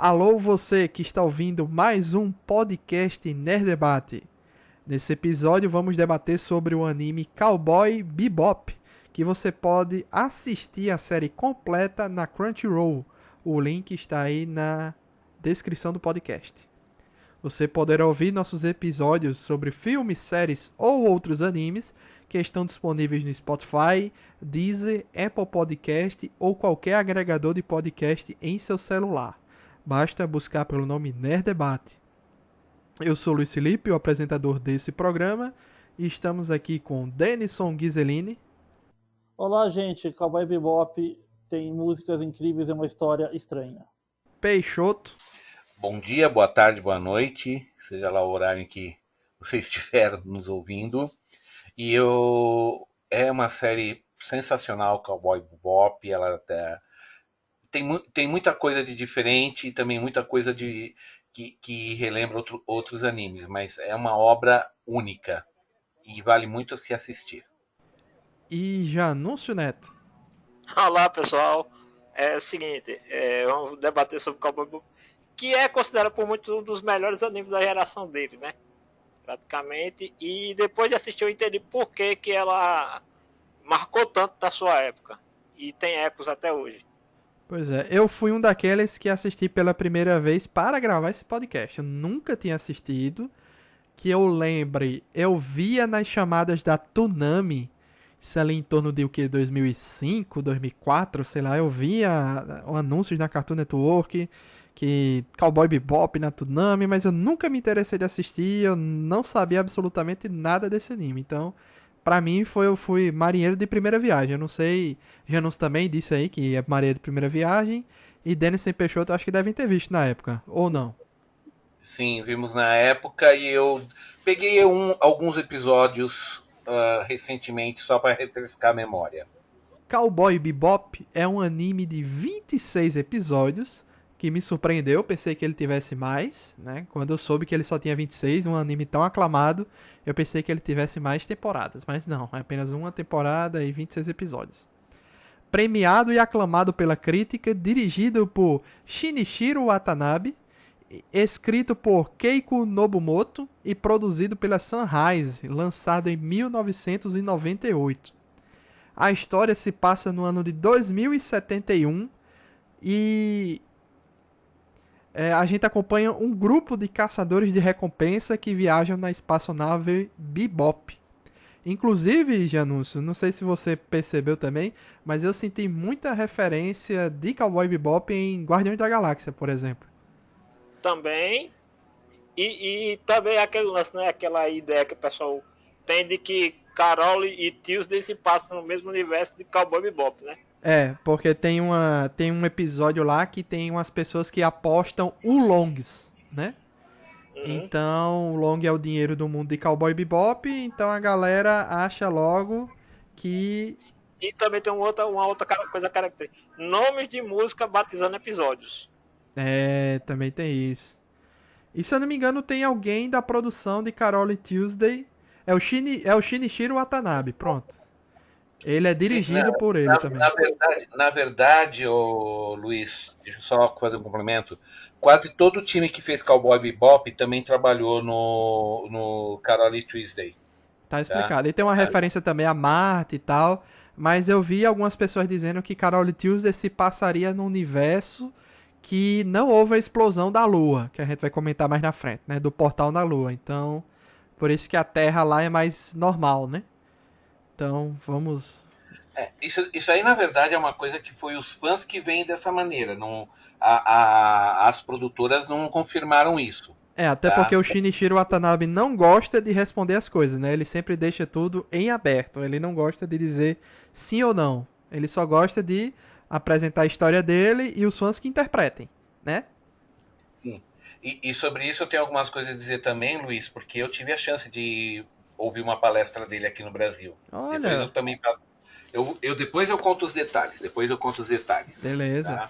Alô, você que está ouvindo mais um podcast Nerd Debate. Nesse episódio vamos debater sobre o anime Cowboy Bebop, que você pode assistir a série completa na Crunchyroll. O link está aí na descrição do podcast. Você poderá ouvir nossos episódios sobre filmes, séries ou outros animes que estão disponíveis no Spotify, Deezer, Apple Podcast ou qualquer agregador de podcast em seu celular. Basta buscar pelo nome Nerd Debate. Eu sou Luiz Felipe, o apresentador desse programa, e estamos aqui com Denison Ghiseline. Olá, gente. Cowboy Bebop tem músicas incríveis e uma história estranha. Peixoto. Bom dia, boa tarde, boa noite, seja lá o horário em que você estiver nos ouvindo. É uma série sensacional, Cowboy Bebop. Ela tem muita coisa de diferente e também muita coisa que relembra outros animes, mas é uma obra única e vale muito se assistir. E Janúncio Neto. Olá, pessoal. É o seguinte, vamos debater sobre Cowboy Bebop, que é considerado por muitos um dos melhores animes da geração dele, né? Praticamente. E depois de assistir eu entendi por que ela marcou tanto da sua época. E tem ecos até hoje. Pois é, eu fui um daqueles que assisti pela primeira vez para gravar esse podcast. Eu nunca tinha assistido. Que eu lembre, eu via nas chamadas da Toonami, isso ali em torno de o que, 2005, 2004, sei lá, eu via anúncios na Cartoon Network, que Cowboy Bebop na Toonami, mas eu nunca me interessei de assistir, eu não sabia absolutamente nada desse anime, então, pra mim, eu fui marinheiro de primeira viagem, eu não sei, Janus também disse aí que é marinheiro de primeira viagem, e Dennis e Peixoto acho que devem ter visto na época, ou não? Sim, vimos na época e eu peguei alguns episódios recentemente só para refrescar a memória. Cowboy Bebop é um anime de 26 episódios que me surpreendeu, pensei que ele tivesse mais, né? Quando eu soube que ele só tinha 26, um anime tão aclamado, eu pensei que ele tivesse mais temporadas, mas não, é apenas uma temporada e 26 episódios. Premiado e aclamado pela crítica, dirigido por Shinichiro Watanabe, escrito por Keiko Nobumoto e produzido pela Sunrise, lançado em 1998. A história se passa no ano de 2071 e a gente acompanha um grupo de caçadores de recompensa que viajam na espaçonave Bebop. Inclusive, Janúncio, não sei se você percebeu também, mas eu senti muita referência de Cowboy Bebop em Guardiões da Galáxia, por exemplo. Também. E também aquele lance, né? Aquela ideia que o pessoal tem de que Carol e Tuesday se passam no mesmo universo de Cowboy Bebop, né? É, porque tem um episódio lá que tem umas pessoas que apostam o Longs, né? Uhum. Então, o Long é o dinheiro do mundo de Cowboy Bebop, então a galera acha logo que... E também tem uma outra coisa característica. Nomes de música batizando episódios. É, também tem isso. E se eu não me engano, tem alguém da produção de Carol e Tuesday. É o Shinichiro Watanabe, pronto. Ele é dirigido Sim, por ele também. Na verdade, Luiz, deixa eu só fazer um complemento. Quase todo o time que fez Cowboy Bebop também trabalhou no Carol e Tuesday. Tá explicado. E tem uma referência também a Marte e tal. Mas eu vi algumas pessoas dizendo que Carol e Tuesday se passaria no universo que não houve a explosão da Lua, que a gente vai comentar mais na frente, né? Do portal da Lua. Então, por isso que a Terra lá é mais normal, né? Então, vamos... Isso aí, na verdade, é uma coisa que foi os fãs que veem dessa maneira. Não, as produtoras não confirmaram isso. É, até tá? porque o Shinichiro Watanabe não gosta de responder as coisas, né? Ele sempre deixa tudo em aberto. Ele não gosta de dizer sim ou não. Ele só gosta de apresentar a história dele e os fãs que interpretem, né? Sim. E sobre isso eu tenho algumas coisas a dizer também, Luiz, porque eu tive a chance de ouvir uma palestra dele aqui no Brasil. Olha. Depois eu também depois eu conto os detalhes. Beleza. Tá?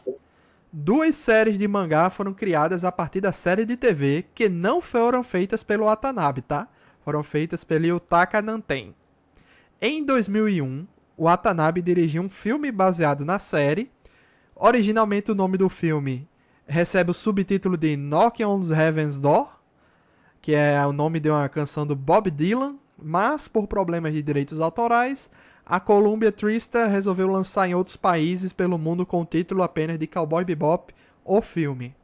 2 séries de mangá foram criadas a partir da série de TV que não foram feitas pelo Watanabe, tá? Foram feitas pelo Yutaka Nanten. Em 2001, o Watanabe dirigiu um filme baseado na série. Originalmente o nome do filme recebe o subtítulo de Knocking on Heaven's Door, que é o nome de uma canção do Bob Dylan, mas por problemas de direitos autorais, a Columbia Trista resolveu lançar em outros países pelo mundo com o título apenas de Cowboy Bebop, o filme.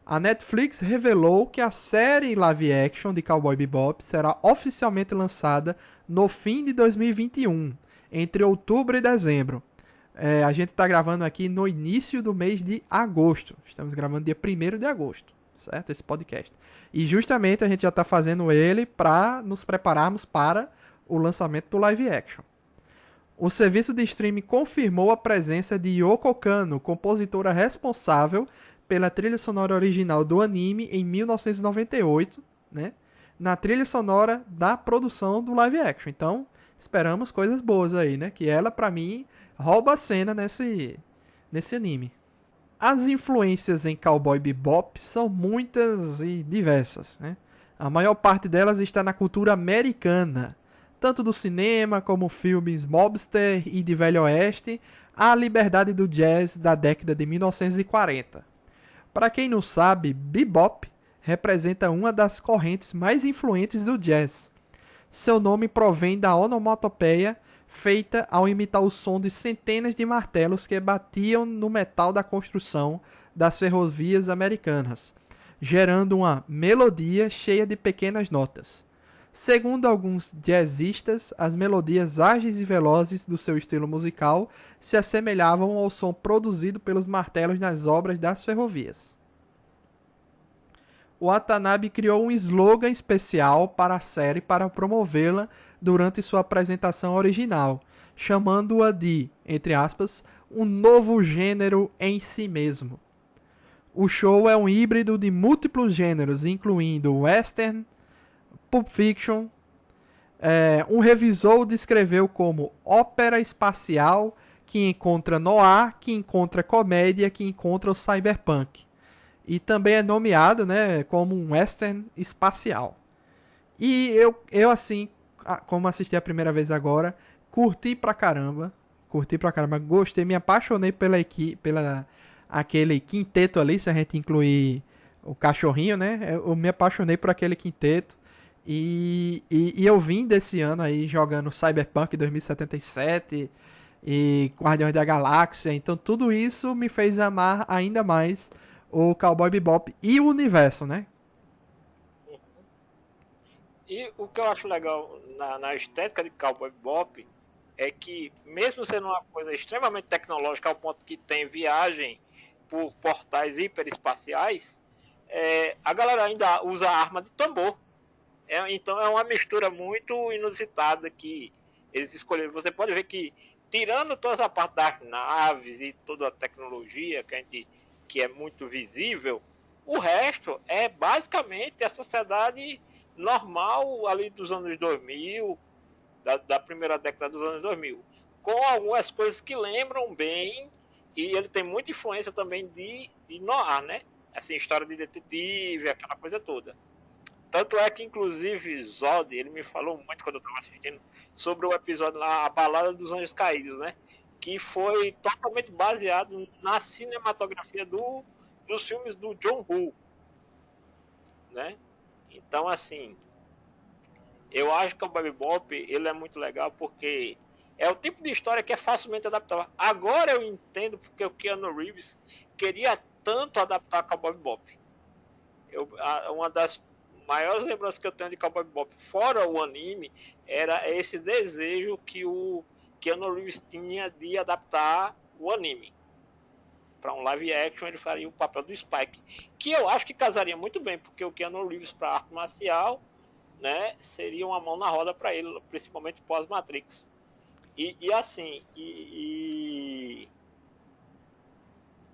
A Netflix revelou que a série live action de Cowboy Bebop será oficialmente lançada no fim de 2021, entre outubro e dezembro. A gente está gravando aqui no início do mês de agosto. Estamos gravando dia 1º de agosto, certo? Esse podcast. E justamente a gente já está fazendo ele para nos prepararmos para o lançamento do live action. O serviço de streaming confirmou a presença de Yoko Kanno, compositora responsável pela trilha sonora original do anime em 1998, né? Na trilha sonora da produção do live action. Então, esperamos coisas boas aí, né? Que ela, pra mim, rouba a cena nesse anime. As influências em Cowboy Bebop são muitas e diversas, né? A maior parte delas está na cultura americana, tanto do cinema como filmes mobster e de Velho Oeste, à liberdade do jazz da década de 1940. Para quem não sabe, bebop representa uma das correntes mais influentes do jazz. Seu nome provém da onomatopeia feita ao imitar o som de centenas de martelos que batiam no metal da construção das ferrovias americanas, gerando uma melodia cheia de pequenas notas. Segundo alguns jazzistas, as melodias ágeis e velozes do seu estilo musical se assemelhavam ao som produzido pelos martelos nas obras das ferrovias. O Watanabe criou um slogan especial para a série para promovê-la durante sua apresentação original, chamando-a de, entre aspas, um novo gênero em si mesmo. O show é um híbrido de múltiplos gêneros, incluindo western, Pulp Fiction. Um revisor o descreveu como ópera espacial que encontra noir, que encontra comédia, que encontra o cyberpunk. E também é nomeado, né, como um western espacial. E eu assim, como assisti a primeira vez agora, curti pra caramba, gostei, me apaixonei pela aquele quinteto ali, se a gente incluir o cachorrinho, né, eu me apaixonei por aquele quinteto. E eu vim desse ano aí jogando Cyberpunk 2077 e Guardiões da Galáxia, então tudo isso me fez amar ainda mais o Cowboy Bebop e o universo, né? E o que eu acho legal na estética de Cowboy Bebop é que, mesmo sendo uma coisa extremamente tecnológica, ao ponto que tem viagem por portais hiperespaciais, a galera ainda usa arma de tambor. Então é uma mistura muito inusitada que eles escolheram. Você pode ver que, tirando toda essa parte das naves e toda a tecnologia que é muito visível, o resto é basicamente a sociedade normal ali dos anos 2000, da primeira década dos anos 2000, com algumas coisas que lembram bem, e ele tem muita influência também de noir, né? Assim, história de detetive, aquela coisa toda. Tanto é que, inclusive, Zod, ele me falou muito quando eu estava assistindo sobre o episódio lá, A Balada dos Anjos Caídos, né? Que foi totalmente baseado na cinematografia dos filmes do John Woo, né? Então, assim, eu acho que o Cowboy Bebop, ele é muito legal porque é o tipo de história que é facilmente adaptável. Agora eu entendo porque o Keanu Reeves queria tanto adaptar Cowboy Bebop. Uma das maiores lembranças que eu tenho de Cowboy Bebop, fora o anime, era esse desejo que o Keanu Reeves tinha de adaptar o anime. Para um live action, ele faria o papel do Spike, que eu acho que casaria muito bem, porque o Keanu Reeves para arte marcial, né, seria uma mão na roda para ele, principalmente pós-Matrix.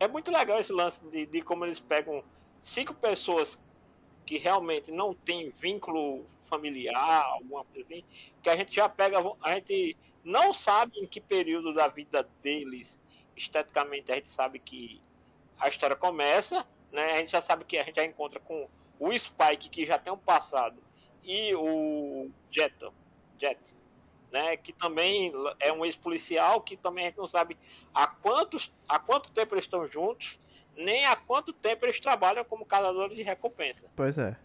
É muito legal esse lance de como eles pegam 5 pessoas que realmente não tem vínculo familiar, alguma coisa assim, que a gente já pega, a gente não sabe em que período da vida deles, esteticamente, a gente sabe que a história começa, né? A gente já sabe que a gente já encontra com o Spike, que já tem um passado, e o Jet, né? Que também é um ex-policial, que também a gente não sabe há quanto tempo eles estão juntos, nem há quanto tempo eles trabalham como caçadores de recompensa. Pois é. A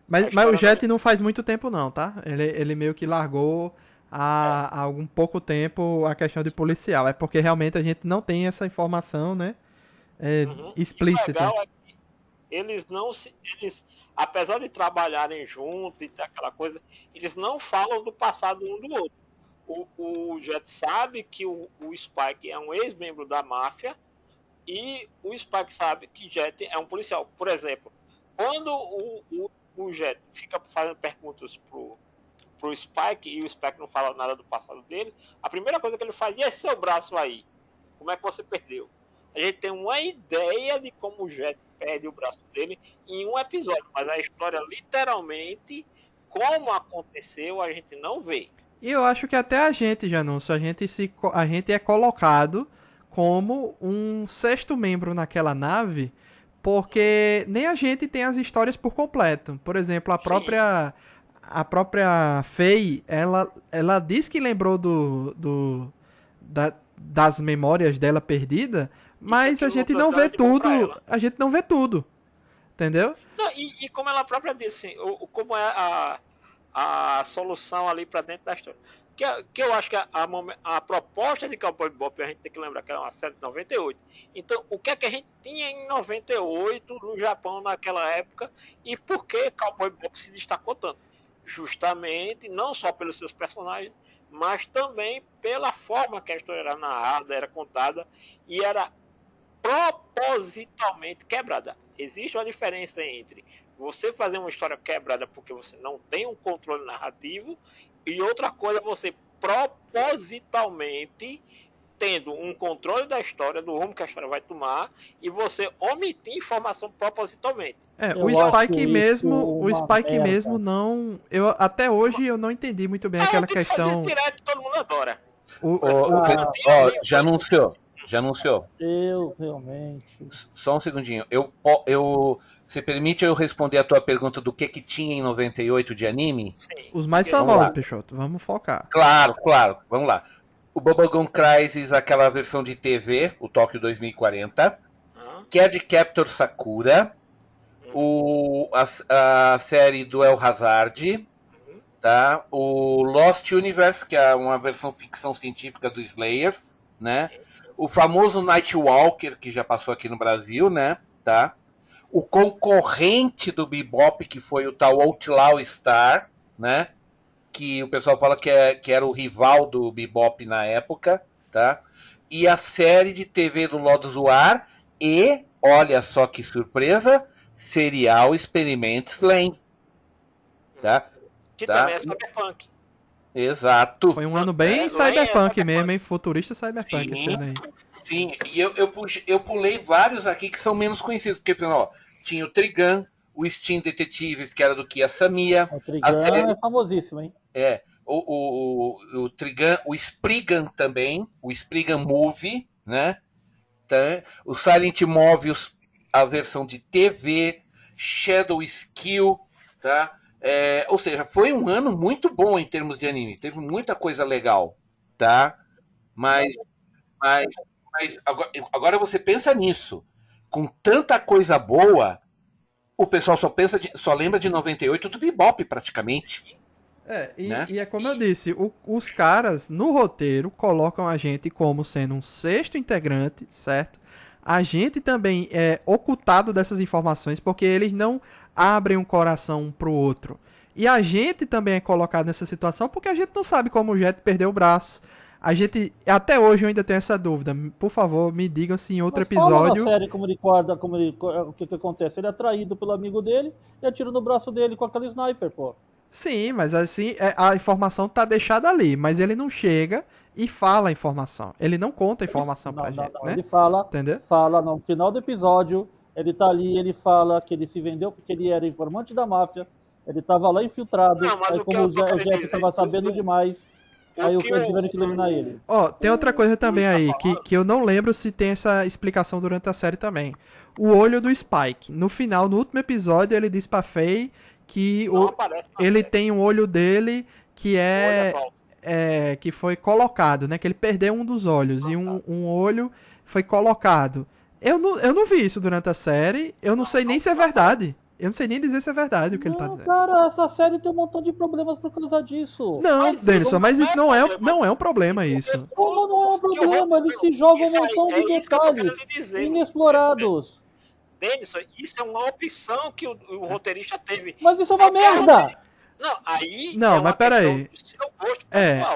Mas história o Jet não faz muito tempo não, tá? Ele meio que largou há algum pouco tempo a questão de policial. É porque realmente a gente não tem essa informação, né? Uhum. E o Explícita. legal é que eles não se. Eles, apesar de trabalharem juntos e ter aquela coisa, eles não falam do passado um do outro. O Jet sabe que o Spike é um ex-membro da máfia e o Spike sabe que Jet é um policial. Por exemplo, quando o Jet fica fazendo perguntas pro Spike e o Spike não fala nada do passado dele, a primeira coisa que ele faz, e esse seu braço aí? Como é que você perdeu? A gente tem uma ideia de como o Jet perde o braço dele em um episódio, mas a história literalmente, como aconteceu, a gente não vê. E eu acho que até a gente, Janúncio, a gente é colocado como um sexto membro naquela nave, porque nem a gente tem as histórias por completo. Por exemplo, a própria Faye, ela diz que lembrou das memórias dela perdida, mas a gente não vê tudo, a gente não vê tudo, entendeu? Não, e como ela própria disse, como é a solução ali para dentro da história. Que eu acho que a proposta de Cowboy Bebop, a gente tem que lembrar que era uma série de 98. Então, o que é que a gente tinha em 98 no Japão naquela época e por que Cowboy Bebop se destacou tanto? Justamente, não só pelos seus personagens, mas também pela forma que a história era narrada, era contada e era propositalmente quebrada. Existe uma diferença entre você fazer uma história quebrada porque você não tem um controle narrativo e outra coisa você propositalmente tendo um controle da história, do rumo que a história vai tomar e você omitir informação propositalmente. O Spike mesmo não, até hoje eu não entendi muito bem aquela questão. Direto, todo mundo adora. Já anunciou. Eu realmente. Só um segundinho. Você permite eu responder a tua pergunta do que tinha em 98 de anime? Sim. Os mais famosos, Peixoto. Vamos focar. Claro. Vamos lá. O Bubblegum Crisis, aquela versão de TV, o Tóquio 2040. Cad Captor Sakura. A série do El Hazard. Tá? O Lost Universe, que é uma versão ficção científica do Slayers, né? O famoso Nightwalker, que já passou aqui no Brasil, né? Tá? O concorrente do Bebop, que foi o tal Outlaw Star, né? Que o pessoal fala que era o rival do Bebop na época, tá? E a série de TV do Lodos War e, olha só que surpresa, Serial Experiment Lane, tá? Que também é cyberpunk. Exato. Foi um ano bem cyberpunk mesmo, hein? Futurista cyberpunk esse ano aí. Sim, e eu pulei vários aqui que são menos conhecidos, porque, por exemplo, tinha o Trigun, o Steam Detectives, que era do Kia Samia. O Trigun é famosíssimo, hein? O Trigun, o Spriggan também, o Spriggan Movie, né? Tá? O Silent Mobius, a versão de TV, Shadow Skill, tá? Ou seja, foi um ano muito bom em termos de anime. Teve muita coisa legal, tá? Mas agora você pensa nisso. Com tanta coisa boa, o pessoal só lembra de 98 do Bebop, praticamente. E é como eu disse, os caras, no roteiro, colocam a gente como sendo um sexto integrante, certo? A gente também é ocultado dessas informações, porque eles não abrem um coração um pro outro. E a gente também é colocado nessa situação porque a gente não sabe como o Jet perdeu o braço. A gente, até hoje eu ainda tenho essa dúvida. Por favor, me digam se em outro episódio... Fala na série o que acontece. Ele é atraído pelo amigo dele e atira no braço dele com aquele sniper, pô. Sim, mas assim, a informação tá deixada ali, mas ele não chega e fala a informação. Ele não conta a informação pra gente, né? Ele fala, entendeu? Fala no final do episódio, ele tá ali, ele fala que ele se vendeu porque ele era informante da máfia, ele tava lá infiltrado, aí como o Jeff tava sabendo demais, aí o Fred tiveram que eliminar ele. Tem outra coisa também aí, que eu não lembro se tem essa explicação durante a série também. O olho do Spike. No final, no último episódio, ele diz pra Faye que ele tem um olho dele que que foi colocado, né? Que ele perdeu um dos olhos e um olho foi colocado. Eu não vi isso durante a série. Eu não sei nem se é verdade. Eu não sei nem dizer se é verdade o que ele tá dizendo. Cara, essa série tem um montão de problemas por causa disso. Não, Denison, mas isso não é um problema, isso. Como não é um problema? Eles se jogam um montão de detalhes inexplorados. Denison, isso é uma opção que o roteirista teve. Mas isso é uma merda! Não, aí. Não, mas peraí. Gosto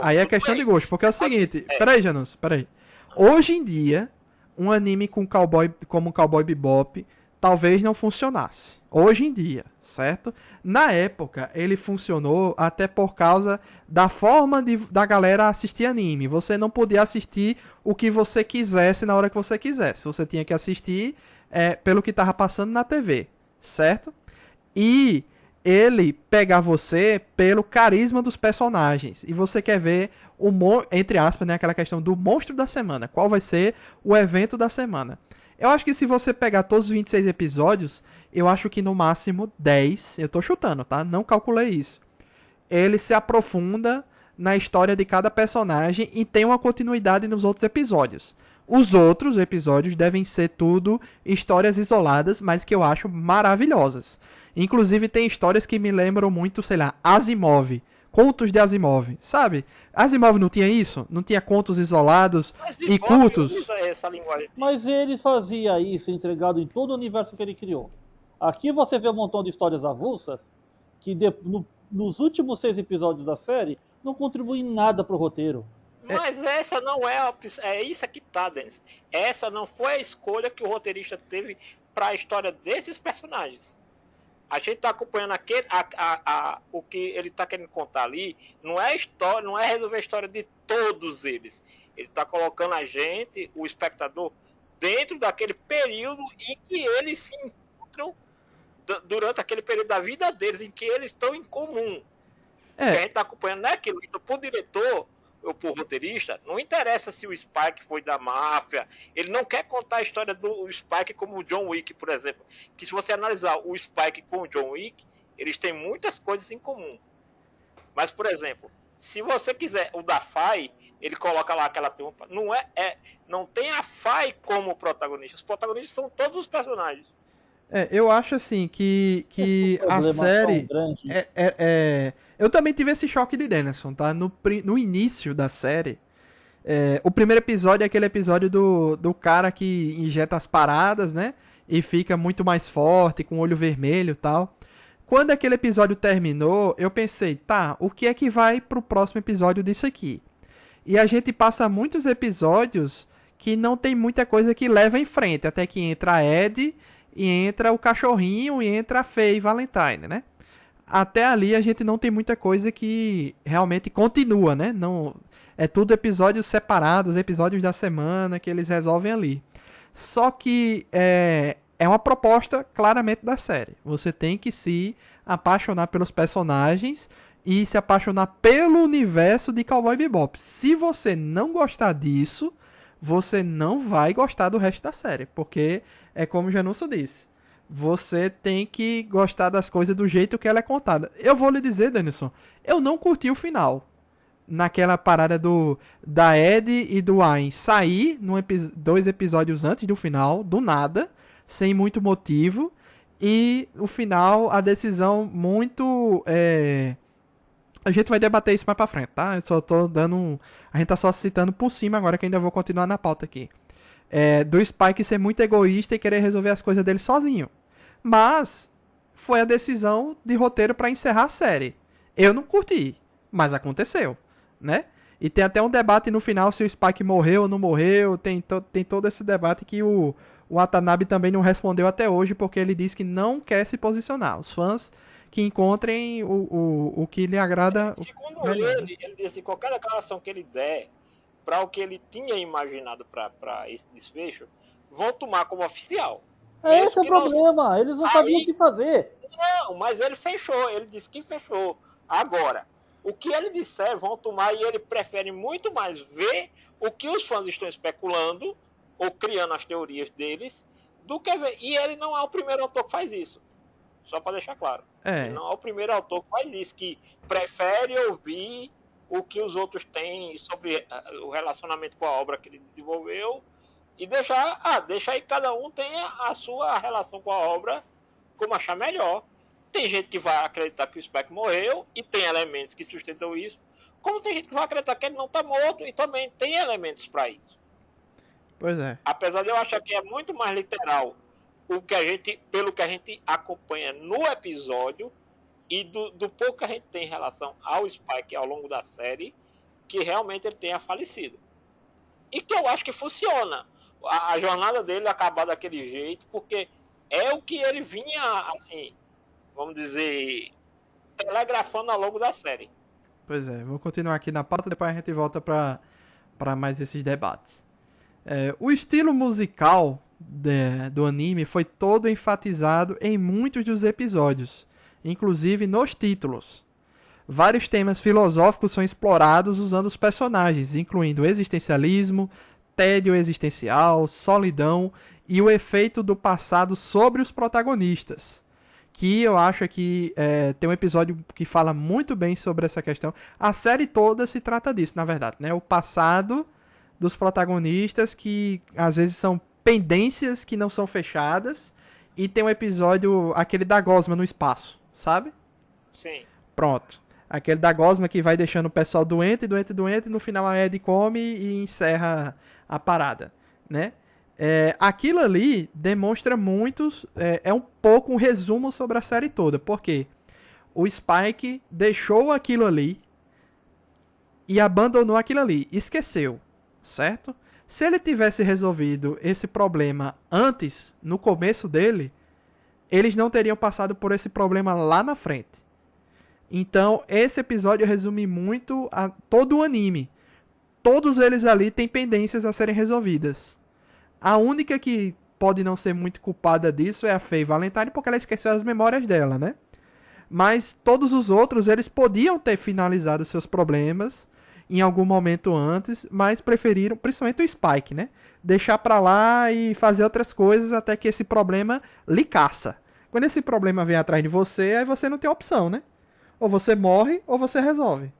aí é questão de gosto, porque é o seguinte. Peraí, Janus, peraí. Hoje em dia, um anime com como Cowboy Bebop talvez não funcionasse. Hoje em dia, certo? Na época, ele funcionou até por causa da forma da galera assistir anime. Você não podia assistir o que você quisesse na hora que você quisesse. Você tinha que assistir pelo que estava passando na TV, certo? E ele pegar você pelo carisma dos personagens. E você quer ver entre aspas, né, aquela questão do monstro da semana. Qual vai ser o evento da semana? Eu acho que se você pegar todos os 26 episódios, eu acho que no máximo 10, eu tô chutando, tá? Não calculei isso. Ele se aprofunda na história de cada personagem e tem uma continuidade nos outros episódios. Os outros episódios devem ser tudo histórias isoladas, mas que eu acho maravilhosas. Inclusive tem histórias que me lembram muito, sei lá, Asimov. Contos de Asimov, sabe? Asimov não tinha isso? Não tinha contos isolados e curtos? Mas ele fazia isso entregado em todo o universo que ele criou. Aqui você vê um montão de histórias avulsas que nos últimos 6 episódios da série não contribuem em nada pro roteiro. Mas essa não é a opção. É isso que tá, Denis. Essa não foi a escolha que o roteirista teve para a história desses personagens. A gente está acompanhando o que ele está querendo contar ali. Não é história, não é resolver a história de todos eles. Ele está colocando a gente, o espectador, dentro daquele período em que eles se encontram durante aquele período da vida deles, em que eles estão em comum. O que a gente está acompanhando não é aquilo. Então, para o diretor ou pro roteirista, não interessa se o Spike foi da máfia, ele não quer contar a história do Spike como o John Wick, por exemplo, que se você analisar o Spike com o John Wick, eles têm muitas coisas em comum. Mas, por exemplo, se você quiser o da Fai, ele coloca lá aquela turma, não tem a Fai como protagonista, os protagonistas são todos os personagens. Eu acho assim que a série eu também tive esse choque de Denison, tá? No início da série, o primeiro episódio é aquele episódio do cara que injeta as paradas, né? E fica muito mais forte, com o olho vermelho e tal. Quando aquele episódio terminou, eu pensei, tá, o que é que vai pro próximo episódio disso aqui? E a gente passa muitos episódios que não tem muita coisa que leva em frente, até que entra a Ed e entra o cachorrinho e entra a Faye Valentine, né? Até ali a gente não tem muita coisa que realmente continua, né? Não, é tudo episódios separados, episódios da semana que eles resolvem ali. Só que é uma proposta claramente da série. Você tem que se apaixonar pelos personagens e se apaixonar pelo universo de Cowboy Bebop. Se você não gostar disso, você não vai gostar do resto da série, porque é como o Janussi disse, você tem que gostar das coisas do jeito que ela é contada. Eu vou lhe dizer, Denison, eu não curti o final. Naquela parada da Ed e do Ayn sair 2 episódios antes do final, do nada, sem muito motivo, e o final, a decisão muito... A gente vai debater isso mais pra frente, tá? Eu só tô dando a gente tá só citando por cima agora, que ainda vou continuar na pauta aqui. Do Spike ser muito egoísta e querer resolver as coisas dele sozinho. Mas foi a decisão de roteiro pra encerrar a série. Eu não curti, mas aconteceu, né? E tem até um debate no final se o Spike morreu ou não morreu. Tem todo esse debate que o Watanabe também não respondeu até hoje, porque ele disse que não quer se posicionar. Os fãs que encontrem o que lhe agrada. Segundo ele disse assim, qualquer declaração que ele der para o que ele tinha imaginado para esse desfecho, vão tomar como oficial. Esse é o problema, eles não sabiam o que fazer. Não, mas ele fechou, ele disse que fechou. Agora, o que ele disser vão tomar, e ele prefere muito mais ver o que os fãs estão especulando ou criando as teorias deles do que ver. E ele não é o primeiro autor que faz isso. Só para deixar claro. Ele não é o primeiro autor que faz isso, que prefere ouvir o que os outros têm sobre o relacionamento com a obra que ele desenvolveu E deixa aí cada um tenha a sua relação com a obra como achar melhor. Tem gente que vai acreditar que o Spike morreu e tem elementos que sustentam isso, como tem gente que vai acreditar que ele não está morto e também tem elementos para isso. Pois é. Apesar de eu achar que é muito mais literal pelo que a gente acompanha no episódio e do pouco que a gente tem em relação ao Spike ao longo da série, que realmente ele tenha falecido. E que eu acho que funciona. A jornada dele acabar daquele jeito, porque é o que ele vinha, assim, vamos dizer, telegrafando ao longo da série. Pois é, vou continuar aqui na pauta, depois a gente volta para mais esses debates. O estilo musical do anime foi todo enfatizado em muitos dos episódios, inclusive nos títulos. Vários temas filosóficos são explorados usando os personagens, incluindo existencialismo, tédio existencial, solidão e o efeito do passado sobre os protagonistas. Que eu acho que tem um episódio que fala muito bem sobre essa questão. A série toda se trata disso, na verdade, né? O passado dos protagonistas, que às vezes são pendências que não são fechadas. E tem um episódio, aquele da gosma no espaço, sabe? Sim. Pronto. Aquele da gosma que vai deixando o pessoal doente, e no final a Ed come e encerra a parada, né? Aquilo ali demonstra muitos... É um pouco um resumo sobre a série toda. Porque o Spike deixou aquilo ali e abandonou aquilo ali. Esqueceu, certo? Se ele tivesse resolvido esse problema antes, no começo dele, eles não teriam passado por esse problema lá na frente. Então, esse episódio resume muito todo o anime. Todos eles ali têm pendências a serem resolvidas. A única que pode não ser muito culpada disso é a Faye Valentine, porque ela esqueceu as memórias dela, né? Mas todos os outros, eles podiam ter finalizado seus problemas em algum momento antes, mas preferiram, principalmente o Spike, né? Deixar pra lá e fazer outras coisas até que esse problema lhe caça. Quando esse problema vem atrás de você, aí você não tem opção, né? Ou você morre, ou você resolve.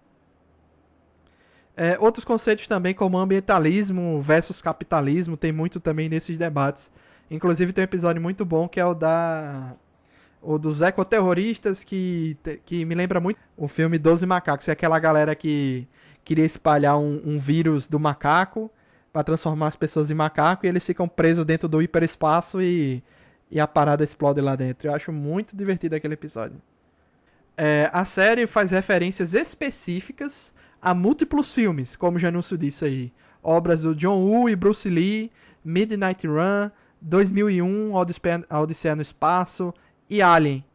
Outros conceitos também, como ambientalismo versus capitalismo, tem muito também nesses debates. Inclusive tem um episódio muito bom que é o dos ecoterroristas, que me lembra muito o filme 12 Macacos. É aquela galera que queria espalhar um vírus do macaco para transformar as pessoas em macaco, e eles ficam presos dentro do hiperespaço e a parada explode lá dentro. Eu acho muito divertido aquele episódio. A série faz referências específicas a múltiplos filmes, como já anúncio disse aí. Obras do John Woo e Bruce Lee, Midnight Run, 2001, A Odisseia no Espaço e Alien.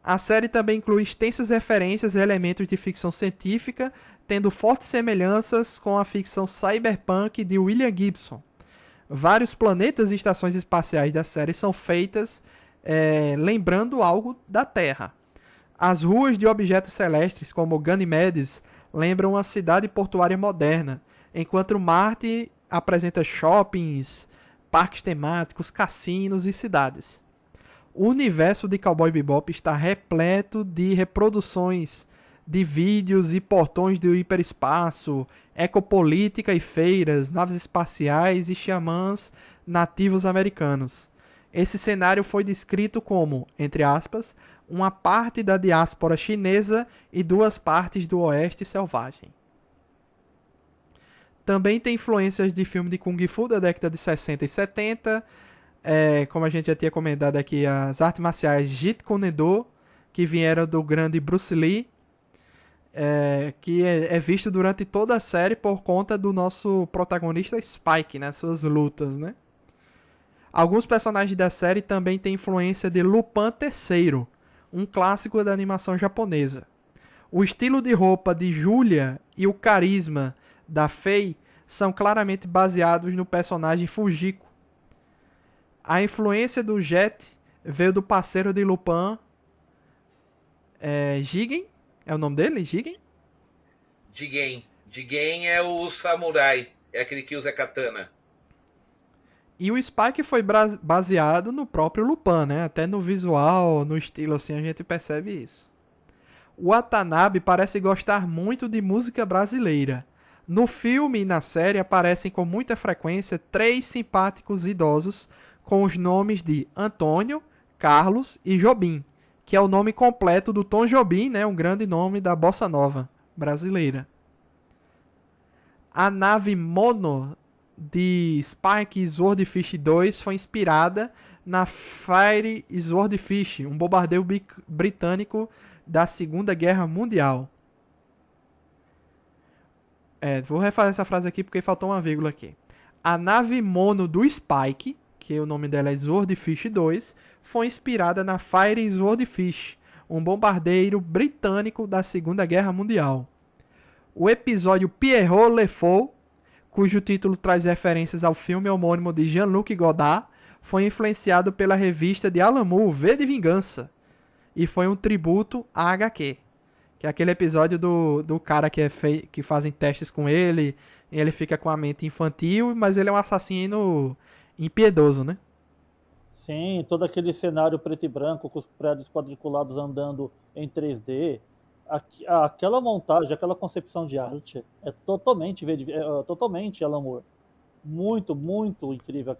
A série também inclui extensas referências a elementos de ficção científica, tendo fortes semelhanças com a ficção cyberpunk de William Gibson. Vários planetas e estações espaciais da série são feitas lembrando algo da Terra. As ruas de objetos celestes, como Ganymedes, lembram uma cidade portuária moderna, enquanto Marte apresenta shoppings, parques temáticos, cassinos e cidades. O universo de Cowboy Bebop está repleto de reproduções de vídeos e portões do hiperespaço, ecopolítica e feiras, naves espaciais e xamãs nativos americanos. Esse cenário foi descrito como, entre aspas, uma parte da diáspora chinesa e duas partes do oeste selvagem. Também tem influências de filme de Kung Fu da década de 60 e 70, como a gente já tinha comentado aqui, as artes marciais Jeet Kune Do, que vieram do grande Bruce Lee, que é visto durante toda a série por conta do nosso protagonista Spike, né, suas lutas, né? Alguns personagens da série também têm influência de Lupin III, um clássico da animação japonesa. O estilo de roupa de Julia e o carisma da Faye são claramente baseados no personagem Fujiko. A influência do Jet veio do parceiro de Lupin, Jigen, é o nome dele? Jigen? Jigen. Jigen é o samurai, é aquele que usa katana. E o Spike foi baseado no próprio Lupin, né? Até no visual, no estilo, assim, a gente percebe isso. O Watanabe parece gostar muito de música brasileira. No filme e na série aparecem com muita frequência 3 simpáticos idosos com os nomes de Antônio, Carlos e Jobim, que é o nome completo do Tom Jobim, né, um grande nome da bossa nova brasileira. A nave Mono de Spike Swordfish 2 foi inspirada na Fire Swordfish, um bombardeio britânico da Segunda Guerra Mundial. Vou refazer essa frase aqui porque faltou uma vírgula aqui. A nave Mono do Spike, que o nome dela é Swordfish 2, foi inspirada na Fire Swordfish, um bombardeiro britânico da Segunda Guerra Mundial. O episódio Pierrot Le Fou, cujo título traz referências ao filme homônimo de Jean-Luc Godard, foi influenciado pela revista de Alan Moore, V de Vingança, e foi um tributo à HQ, que é aquele episódio do cara que fazem testes com ele, e ele fica com a mente infantil, mas ele é um assassino impiedoso, né? Sim, todo aquele cenário preto e branco, com os prédios quadriculados andando em 3D. Aquela montagem, aquela concepção de arte é totalmente Alan Moore. Muito, muito incrível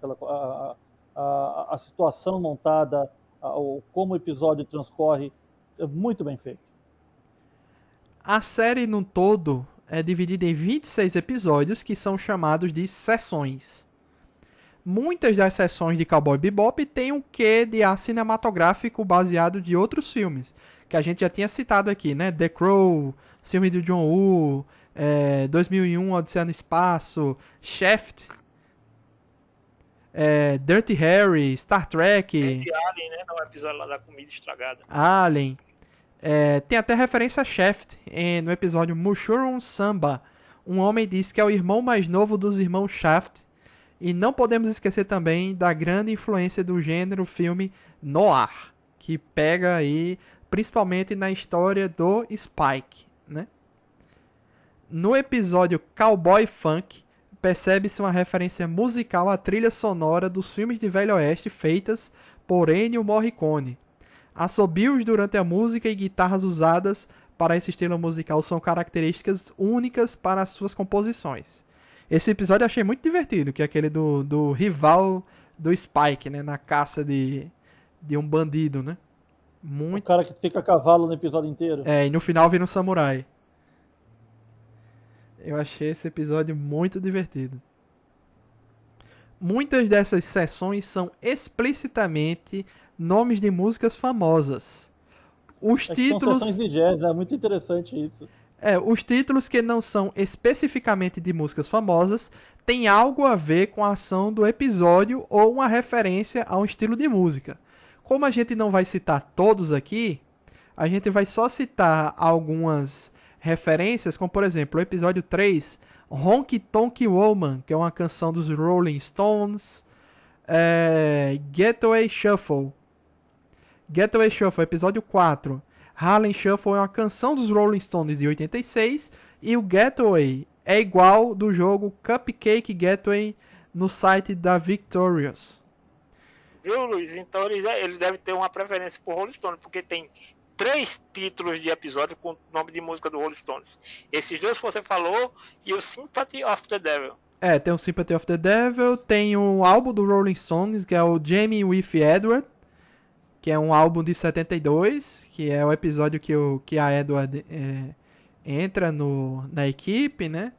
a situação montada, como o episódio transcorre, é muito bem feito. A série no todo é dividida em 26 episódios que são chamados de sessões. Muitas das sessões de Cowboy Bebop têm um quê de ar cinematográfico baseado de outros filmes, que a gente já tinha citado aqui, né? The Crow, filme do John Woo, 2001, Odisseia no Espaço, Shaft, Dirty Harry, Star Trek... Alien, né? No episódio lá da comida estragada. Alien. Tem até referência a Shaft no episódio Mushroom Samba. Um homem diz que é o irmão mais novo dos irmãos Shaft. E não podemos esquecer também da grande influência do gênero filme noir, que pega aí principalmente na história do Spike, né? No episódio Cowboy Funk, percebe-se uma referência musical à trilha sonora dos filmes de Velho Oeste feitas por Ennio Morricone. Assobios durante a música e guitarras usadas para esse estilo musical são características únicas para as suas composições. Esse episódio eu achei muito divertido, que é aquele do rival do Spike, né? Na caça de um bandido, né? O cara que fica a cavalo no episódio inteiro. E no final vira um samurai. Eu achei esse episódio muito divertido. Muitas dessas sessões são explicitamente nomes de músicas famosas. Os títulos... São sessões de jazz, é muito interessante isso. Os títulos que não são especificamente de músicas famosas têm algo a ver com a ação do episódio ou uma referência a um estilo de música. Como a gente não vai citar todos aqui, a gente vai só citar algumas referências, como por exemplo o episódio 3, Honky Tonk Woman, que é uma canção dos Rolling Stones, Getaway Shuffle, episódio 4, Harlem Shuffle é uma canção dos Rolling Stones de 86, e o Getaway é igual do jogo Cupcake Getaway no site da Victorious. Viu, Luiz? Então eles devem ter uma preferência por Rolling Stones, porque tem 3 títulos de episódio com nome de música do Rolling Stones. Esses 2 que você falou e o Sympathy of the Devil. Tem o Sympathy of the Devil, tem o álbum do Rolling Stones, que é o Jamie with Edward, que é um álbum de 72, que é o episódio que a Edward entra na equipe, né?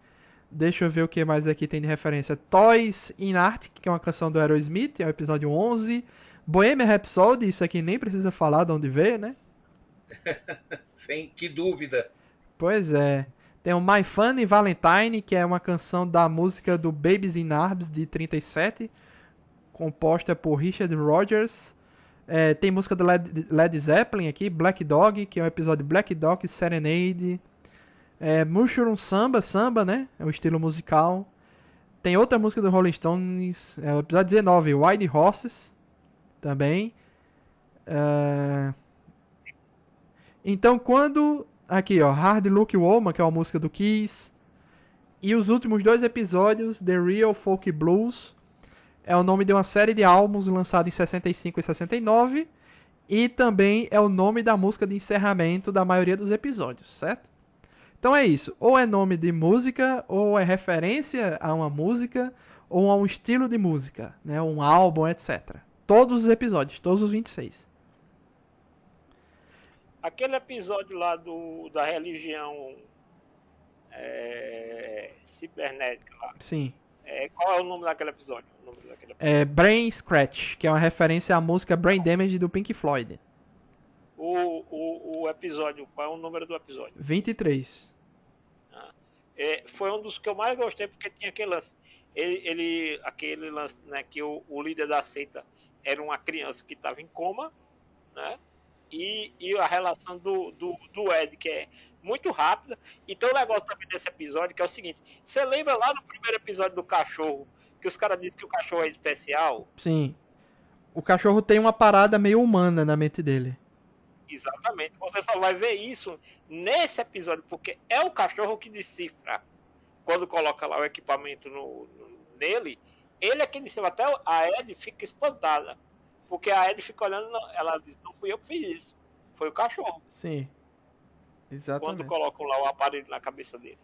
Deixa eu ver o que mais aqui tem de referência. Toys in Art, que é uma canção do Aerosmith, é o episódio 11. Bohemian Rhapsody, isso aqui nem precisa falar de onde veio, né? Sem que dúvida. Pois é. Tem o My Funny Valentine, que é uma canção da música do Babies in Arms, de 37, composta por Richard Rodgers. Tem música do Led Zeppelin aqui, Black Dog, que é o episódio Black Dog Serenade. Mushroom Samba, né? É o estilo musical. Tem outra música do Rolling Stones, o episódio 19, Wild Horses, também. Então, quando... Aqui, ó, Hard Luck Woman, que é uma música do Kiss. E os últimos 2 episódios, The Real Folk Blues, é o nome de uma série de álbuns lançados em 65 e 69. E também é o nome da música de encerramento da maioria dos episódios, certo? Então é isso. Ou é nome de música, ou é referência a uma música, ou a um estilo de música, né? Um álbum, etc. Todos os episódios, todos os 26. Aquele episódio lá da religião cibernética lá. Sim. Qual é o nome daquele episódio? É Brain Scratch, que é uma referência à música Brain Damage do Pink Floyd. O episódio, qual é o número do episódio? 23. Foi um dos que eu mais gostei, porque tinha aquele lance. Aquele lance, né, que o líder da seita era uma criança que estava em coma, né? E a relação do Ed, que é muito rápida. E tem um negócio também desse episódio que é o seguinte: você lembra lá no primeiro episódio do cachorro, que os caras dizem que o cachorro é especial? Sim. O cachorro tem uma parada meio humana na mente dele. Exatamente. Você só vai ver isso nesse episódio, porque é o cachorro que decifra. Quando coloca lá o equipamento nele, ele é quem decifra. Até a Ed fica espantada. Porque a Ed fica olhando, ela diz, não fui eu que fiz isso. Foi o cachorro. Sim. Exatamente. Quando colocam lá o aparelho na cabeça dele.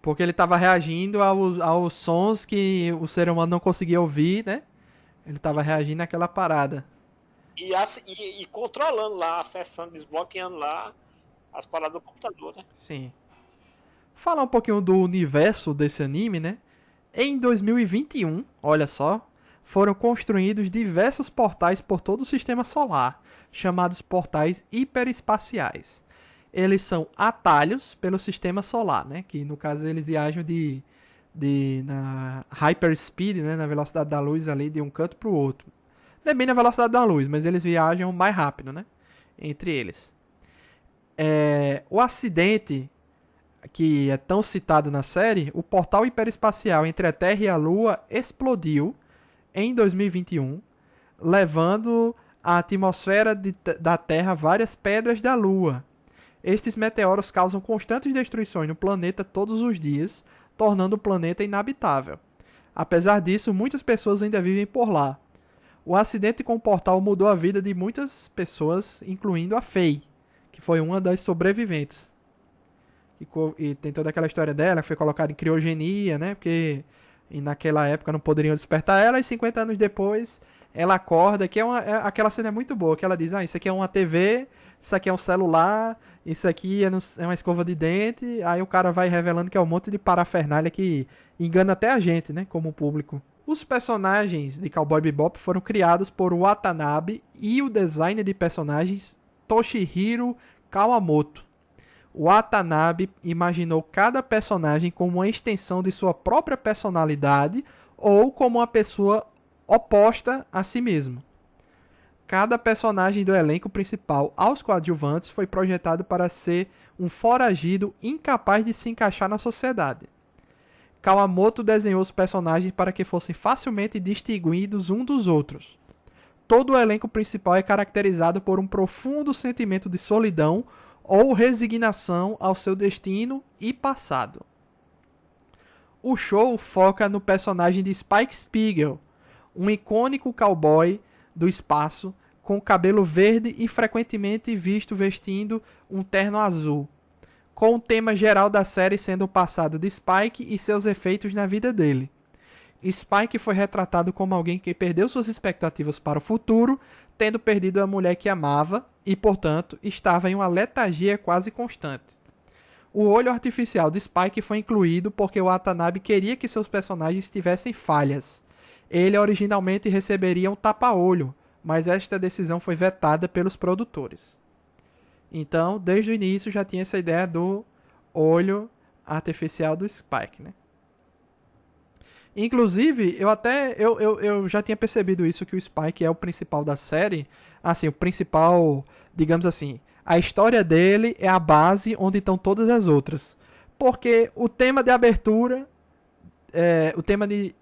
Porque ele estava reagindo aos sons que o ser humano não conseguia ouvir, né? Ele estava reagindo àquela parada. E controlando lá, acessando, desbloqueando lá as paradas do computador, né? Sim. Falar um pouquinho do universo desse anime, né? Em 2021, olha só, foram construídos diversos portais por todo o sistema solar, chamados portais hiperespaciais. Eles são atalhos pelo sistema solar, né? Que no caso eles viajam na hyperspeed, né? Na velocidade da luz ali de um canto para o outro. Não é bem na velocidade da luz, mas eles viajam mais rápido, né? Entre eles. O acidente que é tão citado na série, o portal hiperespacial entre a Terra e a Lua explodiu em 2021, levando à atmosfera da Terra várias pedras da Lua. Estes meteoros causam constantes destruições no planeta todos os dias, tornando o planeta inabitável. Apesar disso, muitas pessoas ainda vivem por lá. O acidente com o portal mudou a vida de muitas pessoas, incluindo a Faye, que foi uma das sobreviventes. E tem toda aquela história dela, que foi colocada em criogenia, né? Porque naquela época não poderiam despertar ela, e 50 anos depois ela acorda, que aquela cena é muito boa, que ela diz, isso aqui é uma TV, isso aqui é um celular, isso aqui é uma escova de dente, aí o cara vai revelando que é um monte de parafernália que engana até a gente, né? Como público. Os personagens de Cowboy Bebop foram criados por Watanabe e o designer de personagens Toshihiro Kawamoto. Watanabe imaginou cada personagem como uma extensão de sua própria personalidade ou como uma pessoa oposta a si mesmo. Cada personagem do elenco principal aos coadjuvantes foi projetado para ser um foragido incapaz de se encaixar na sociedade. Kawamoto desenhou os personagens para que fossem facilmente distinguidos uns dos outros. Todo o elenco principal é caracterizado por um profundo sentimento de solidão ou resignação ao seu destino e passado. O show foca no personagem de Spike Spiegel, um icônico cowboy do espaço com cabelo verde e frequentemente visto vestindo um terno azul, com o tema geral da série sendo o passado de Spike e seus efeitos na vida dele. Spike foi retratado como alguém que perdeu suas expectativas para o futuro, tendo perdido a mulher que amava e, portanto, estava em uma letargia quase constante. O olho artificial de Spike foi incluído porque o Watanabe queria que seus personagens tivessem falhas. Ele originalmente receberia um tapa-olho, mas esta decisão foi vetada pelos produtores. Então, desde o início já tinha essa ideia do olho artificial do Spike, né? Inclusive, eu já tinha percebido isso, que o Spike é o principal da série. Assim, o principal, digamos assim, a história dele é a base onde estão todas as outras. Porque o tema de abertura,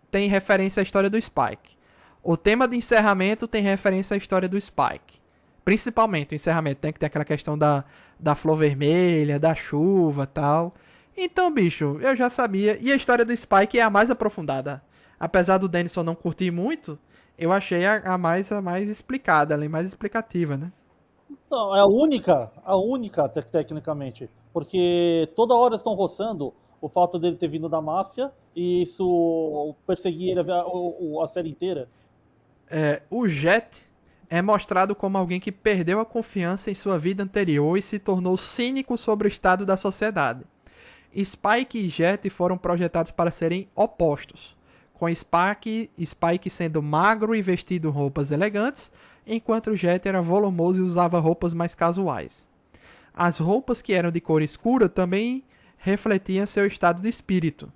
tem referência à história do Spike. O tema de encerramento tem referência à história do Spike. Principalmente o encerramento, tem que ter aquela questão da flor vermelha, da chuva e tal. Então, bicho, eu já sabia. E a história do Spike é a mais aprofundada. Apesar do Denison não curtir muito, eu achei a mais explicada, a mais explicativa, né? Não, é a única tecnicamente, porque toda hora estão roçando o fato dele ter vindo da máfia e isso perseguir ele a série inteira. O Jet é mostrado como alguém que perdeu a confiança em sua vida anterior e se tornou cínico sobre o estado da sociedade. Spike e Jet foram projetados para serem opostos, com Spike sendo magro e vestido roupas elegantes, enquanto Jet era volumoso e usava roupas mais casuais. As roupas que eram de cor escura também refletiam seu estado de espírito.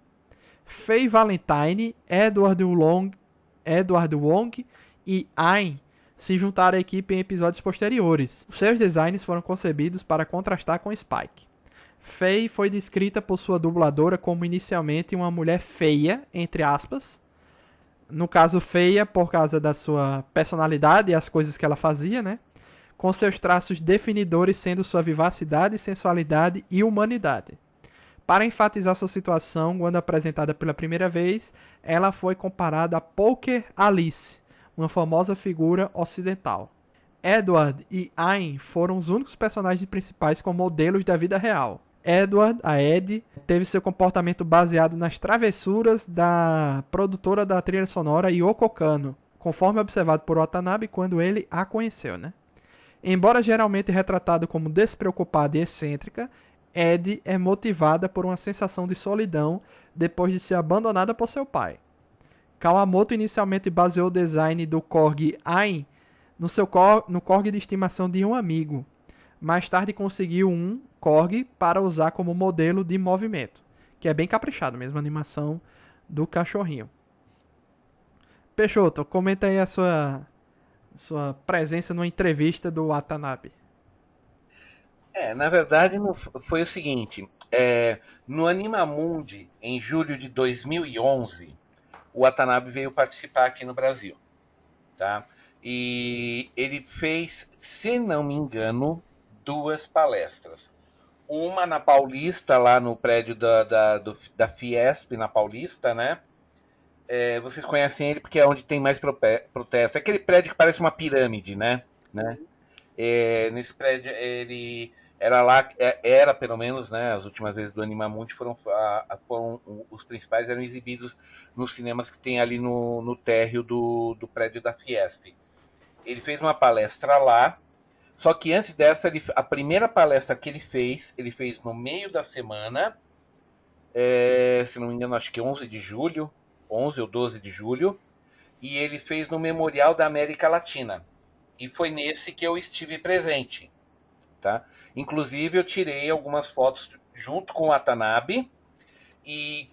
Faye Valentine, Edward Wong e Ayn se juntaram à equipe em episódios posteriores. Seus designs foram concebidos para contrastar com Spike. Faye foi descrita por sua dubladora como inicialmente uma mulher feia, entre aspas. No caso, feia por causa da sua personalidade e as coisas que ela fazia, né? Com seus traços definidores sendo sua vivacidade, sensualidade e humanidade. Para enfatizar sua situação, quando apresentada pela primeira vez, ela foi comparada a Poker Alice, uma famosa figura ocidental. Edward e Ayn foram os únicos personagens principais com modelos da vida real. Edward, a Ed, teve seu comportamento baseado nas travessuras da produtora da trilha sonora Yoko Kanno, conforme observado por Watanabe quando ele a conheceu, né? Embora geralmente retratado como despreocupada e excêntrica, Ed é motivada por uma sensação de solidão depois de ser abandonada por seu pai. Kawamoto inicialmente baseou o design do Corgi Ayn no Corgi de estimação de um amigo. Mais tarde conseguiu um Corgi para usar como modelo de movimento, que é bem caprichado mesmo a animação do cachorrinho. Peixoto, comenta aí a sua presença numa entrevista do Watanabe. Na verdade foi o seguinte, no Animamundi, em julho de 2011, o Watanabe veio participar aqui no Brasil, tá? E ele fez, se não me engano, 2 palestras. Uma na Paulista, lá no prédio da Fiesp, na Paulista, né? Vocês conhecem ele porque é onde tem mais protesto. É aquele prédio que parece uma pirâmide, né? Nesse prédio ele era lá, era pelo menos, né? As últimas vezes do Animamundi foram os principais eram exibidos nos cinemas que tem ali no térreo do prédio da Fiesp. Ele fez uma palestra lá. Só que antes dessa, a primeira palestra que ele fez no meio da semana, se não me engano, acho que 11 de julho, 11 ou 12 de julho, e ele fez no Memorial da América Latina. E foi nesse que eu estive presente, tá? Inclusive, eu tirei algumas fotos junto com o Watanabe, e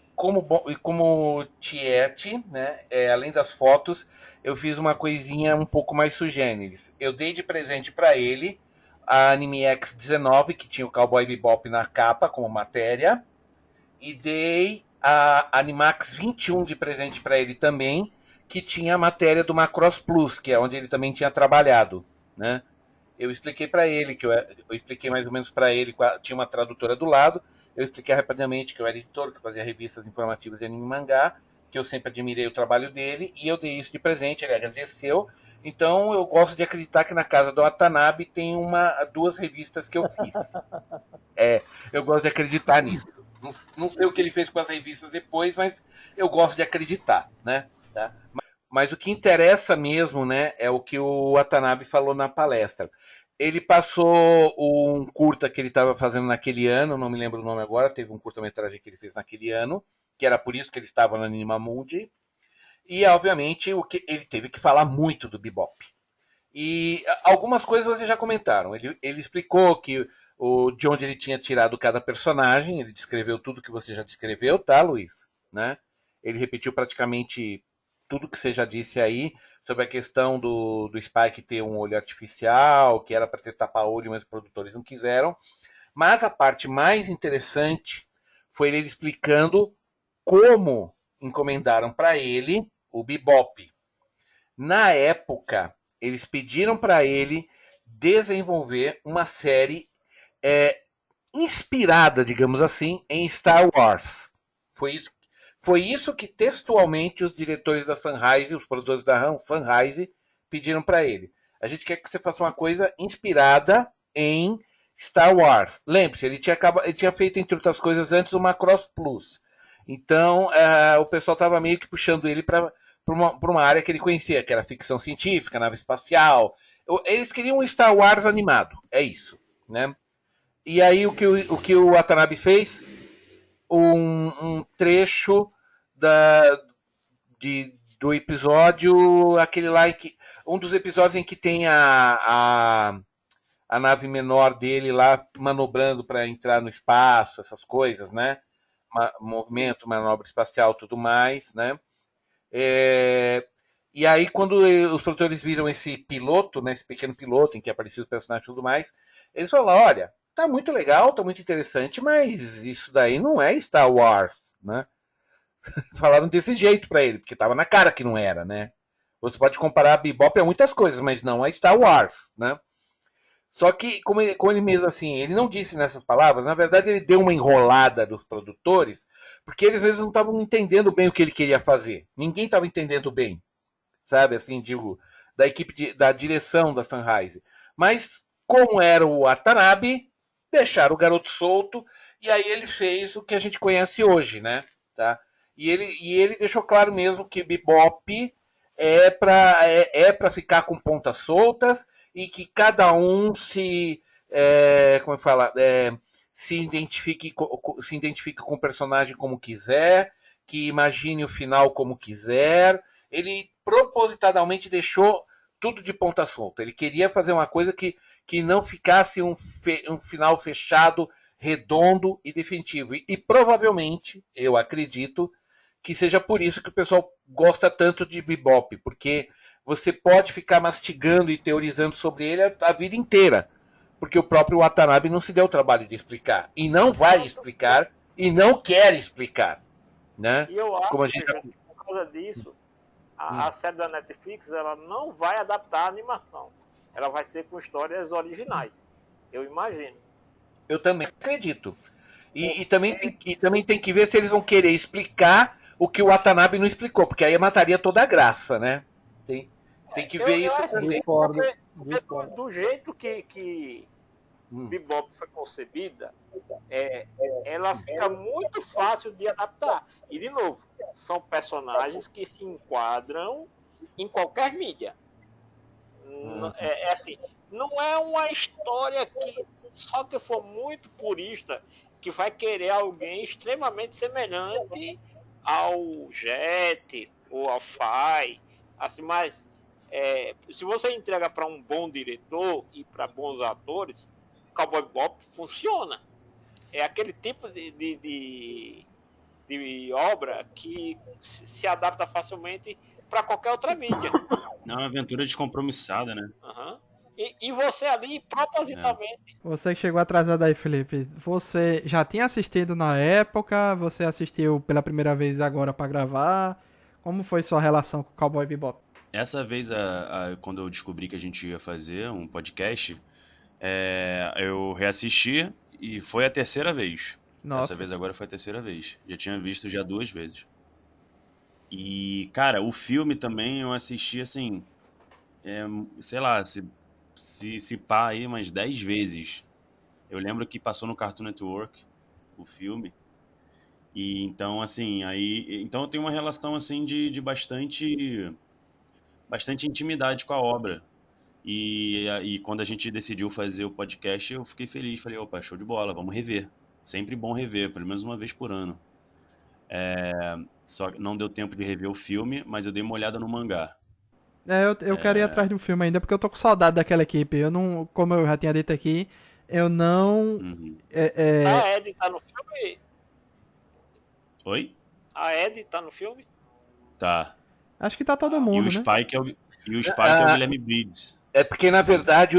como tiete, né, além das fotos, eu fiz uma coisinha um pouco mais sui generis. Eu dei de presente para ele a Anime X19, que tinha o Cowboy Bebop na capa como matéria, e dei a Animax 21 de presente para ele também, que tinha a matéria do Macross Plus, que é onde ele também tinha trabalhado, né? Eu expliquei para ele, eu expliquei mais ou menos para ele, tinha uma tradutora do lado, eu expliquei rapidamente que eu era editor, que fazia revistas informativas de anime e mangá, que eu sempre admirei o trabalho dele, e eu dei isso de presente, ele agradeceu. Então eu gosto de acreditar que na casa do Watanabe tem 2 revistas que eu fiz. Eu gosto de acreditar nisso. Não sei o que ele fez com as revistas depois, mas eu gosto de acreditar, né? Tá? Mas o que interessa mesmo, né, é o que o Watanabe falou na palestra. Ele passou um curta que ele estava fazendo naquele ano, não me lembro o nome agora, teve um curta-metragem que ele fez naquele ano, que era por isso que ele estava no Animamundi. E, obviamente, ele teve que falar muito do Bebop. E algumas coisas vocês já comentaram. Ele explicou que de onde ele tinha tirado cada personagem, ele descreveu tudo que você já descreveu, tá, Luiz? Né? Ele repetiu praticamente tudo que você já disse aí sobre a questão do Spike ter um olho artificial, que era para ter tapa-olho, mas os produtores não quiseram. Mas a parte mais interessante foi ele explicando como encomendaram para ele o Bebop. Na época, eles pediram para ele desenvolver uma série inspirada, digamos assim, em Star Wars. Foi isso que textualmente os diretores da Sunrise, os produtores da Sunrise, pediram para ele. A gente quer que você faça uma coisa inspirada em Star Wars. Lembre-se, ele tinha feito, entre outras coisas, antes o Macross Plus. Então, o pessoal estava meio que puxando ele para uma área que ele conhecia, que era ficção científica, nave espacial. Eles queriam um Star Wars animado, é isso, né? E aí o que o Watanabe fez? Um trecho do episódio, aquele lá em que, um dos episódios em que tem a nave menor dele lá manobrando para entrar no espaço, essas coisas, né? Movimento, manobra espacial, tudo mais, né? E aí, quando os produtores viram esse piloto, né, esse pequeno piloto em que apareciam os personagens e tudo mais, eles falaram, olha, tá muito legal, tá muito interessante, mas isso daí não é Star Wars, né? Falaram desse jeito pra ele, porque tava na cara que não era, né? Você pode comparar a Bebop a muitas coisas, mas não a Star Wars, né? Só que, como ele mesmo assim, ele não disse nessas palavras, na verdade ele deu uma enrolada dos produtores, porque eles mesmos não estavam entendendo bem o que ele queria fazer. Ninguém estava entendendo bem, sabe, assim, digo, da equipe, da direção da Sunrise. Mas, como era o Watanabe, deixaram o garoto solto, e aí ele fez o que a gente conhece hoje, né? Tá? E ele deixou claro mesmo que Bebop é para ficar com pontas soltas, e que cada um como fala, se identifique com o personagem como quiser, que imagine o final como quiser. Ele propositadamente deixou tudo de ponta solta. Ele queria fazer uma coisa que não ficasse um final fechado, redondo e definitivo. E provavelmente, eu acredito, que seja por isso que o pessoal gosta tanto de Bebop, porque você pode ficar mastigando e teorizando sobre ele a vida inteira, porque o próprio Watanabe não se deu o trabalho de explicar, e não vai explicar, e não quer explicar, né? E eu acho que por causa disso, a série da Netflix ela não vai adaptar a animação, ela vai ser com histórias originais, eu imagino. Eu também acredito. E também tem que ver se eles vão querer explicar o que o Watanabe não explicou, porque aí mataria toda a graça, né? Tem que ver isso também. Do jeito que Bebop foi concebida, ela fica muito fácil de adaptar. E, de novo, são personagens que se enquadram em qualquer mídia. Assim, não é uma história que só que for muito purista que vai querer alguém extremamente semelhante ao Jet ou ao Fai, assim, mas se você entrega para um bom diretor e para bons atores, Cowboy Bebop funciona. É aquele tipo de obra que se adapta facilmente para qualquer outra mídia. Não, é uma aventura descompromissada, né? Uhum. E você ali, propositalmente... Você que chegou atrasado aí, Felipe. Você já tinha assistido na época? Você assistiu pela primeira vez agora pra gravar? Como foi sua relação com o Cowboy Bebop? Essa vez, quando eu descobri que a gente ia fazer um podcast, eu reassisti e foi a terceira vez. Nossa. Dessa vez agora foi a terceira vez. Já tinha visto já 2 vezes. E, cara, o filme também eu assisti, assim, sei lá, se pá aí umas 10 vezes. Eu lembro que passou no Cartoon Network, o filme. E então, assim, então eu tenho uma relação, assim, de bastante intimidade com a obra. E quando a gente decidiu fazer o podcast, eu fiquei feliz. Falei, opa, show de bola, vamos rever. Sempre bom rever, pelo menos uma vez por ano. Só que não deu tempo de rever o filme, mas eu dei uma olhada no mangá. Eu quero ir atrás do filme ainda, porque eu tô com saudade daquela equipe. Eu não, como eu já tinha dito aqui, eu não... Uhum. A Ed tá no filme? Oi? A Ed tá no filme? Tá. Acho que tá todo mundo, E o né? Spike é o Guilherme Briggs. É porque, na verdade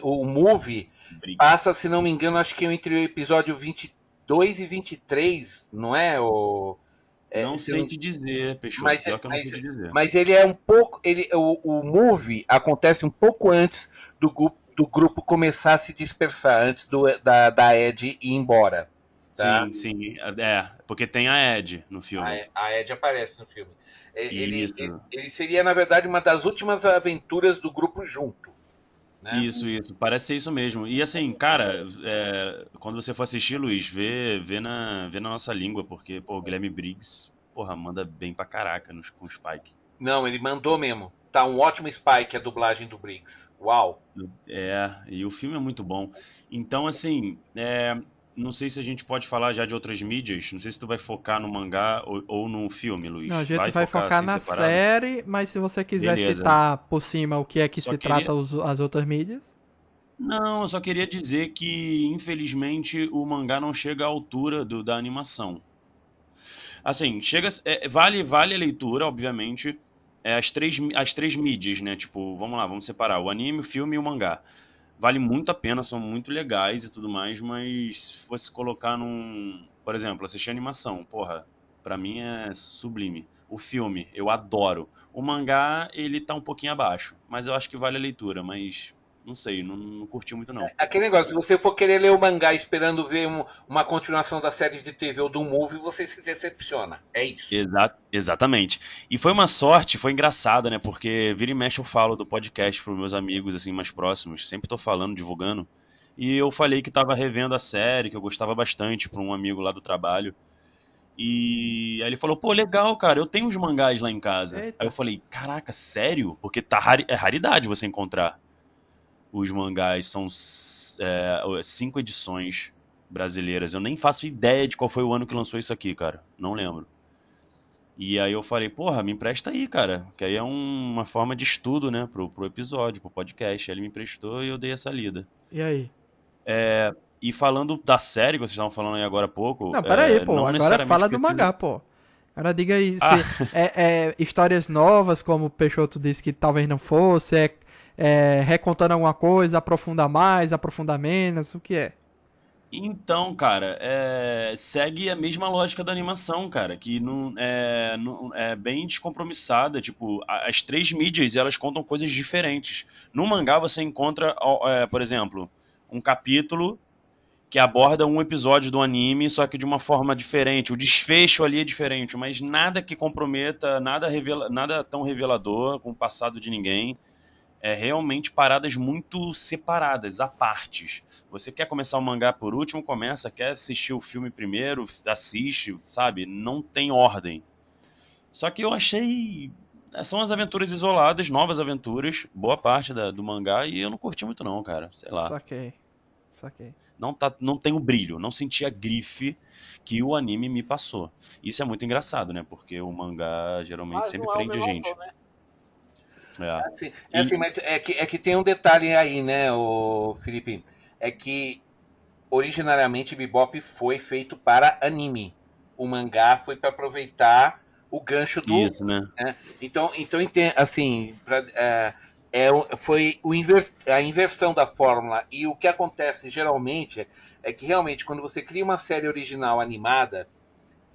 o movie passa, se não me engano, acho que entre o episódio 22 e 23, não é? Não sei te dizer, Peixoto, pior que eu não sei te dizer. Mas ele é um pouco... o movie acontece um pouco antes do grupo começar a se dispersar, antes da Ed ir embora. Tá? Sim, porque tem a Ed no filme. A Ed aparece no filme. Isso. Ele seria, na verdade, uma das últimas aventuras do grupo junto. Né? Isso. Parece ser isso mesmo. E assim, cara, quando você for assistir, Luiz, vê na nossa língua, porque, pô, o Guilherme Briggs, porra, manda bem pra caraca com o Spike. Não, ele mandou mesmo. Tá um ótimo Spike a dublagem do Briggs. Uau! E o filme é muito bom. Então, assim, não sei se a gente pode falar já de outras mídias. Não sei se tu vai focar no mangá ou no filme, Luiz. Não, a gente vai focar assim, na separado? série, mas se você quiser Beleza. citar por cima o que é que Só se queria- trata as outras mídias. Não, eu só queria dizer que, infelizmente, o mangá não chega à altura da animação. Assim, vale a leitura, obviamente. As três mídias, né? Tipo, vamos lá, vamos separar o anime, o filme e o mangá. Vale muito a pena, são muito legais e tudo mais, mas se fosse colocar por exemplo, assistir animação, porra, pra mim é sublime. O filme, eu adoro. O mangá, ele tá um pouquinho abaixo, mas eu acho que vale a leitura, mas não sei, não curti muito não. Aquele negócio, se você for querer ler o mangá esperando ver uma continuação da série de TV ou do movie, você se decepciona. É isso. Exatamente. E foi uma sorte, foi engraçado, né? Porque vira e mexe eu falo do podcast pros meus amigos, assim, mais próximos. Sempre tô falando, divulgando. E eu falei que tava revendo a série, que eu gostava bastante, pra um amigo lá do trabalho. E aí ele falou, pô, legal, cara, eu tenho os mangás lá em casa. Eita. Aí eu falei, caraca, sério? Porque é raridade você encontrar os mangás. São 5 edições brasileiras. Eu nem faço ideia de qual foi o ano que lançou isso aqui, cara. Não lembro. E aí eu falei, porra, me empresta aí, cara. Que aí é uma forma de estudo, né, pro episódio, pro podcast. Aí ele me emprestou e eu dei essa lida. E aí? E falando da série que vocês estavam falando aí agora há pouco... Não, pera aí, pô. não Agora necessariamente fala do precisa- mangá, pô. Agora diga aí Ah. se histórias novas, como o Peixoto disse que talvez não fosse, recontando alguma coisa, aprofunda mais, aprofunda menos, o que é? Então, cara, segue a mesma lógica da animação, cara, que é bem descompromissada. Tipo, as três mídias, elas contam coisas diferentes. No mangá você encontra, por exemplo, um capítulo que aborda um episódio do anime, só que de uma forma diferente. O desfecho ali é diferente, mas nada que comprometa, nada tão revelador com o passado de ninguém. É realmente paradas muito separadas, à partes. Você quer começar o mangá por último, começa. Quer assistir o filme primeiro, assiste, sabe? Não tem ordem. Só que eu achei... São as aventuras isoladas, novas aventuras, boa parte do mangá, e eu não curti muito não, cara. Sei lá. Saquei. Não tem o brilho, não senti a grife que o anime me passou. Isso é muito engraçado, né? Porque o mangá geralmente Mas sempre não é o prende a mesmo gente. autor, né? Mas é que tem um detalhe aí, né, o Felipe? É que originariamente Bebop foi feito para anime. O mangá foi para aproveitar o gancho do. Isso, né? Então assim, foi a inversão da fórmula. E o que acontece geralmente é que realmente quando você cria uma série original animada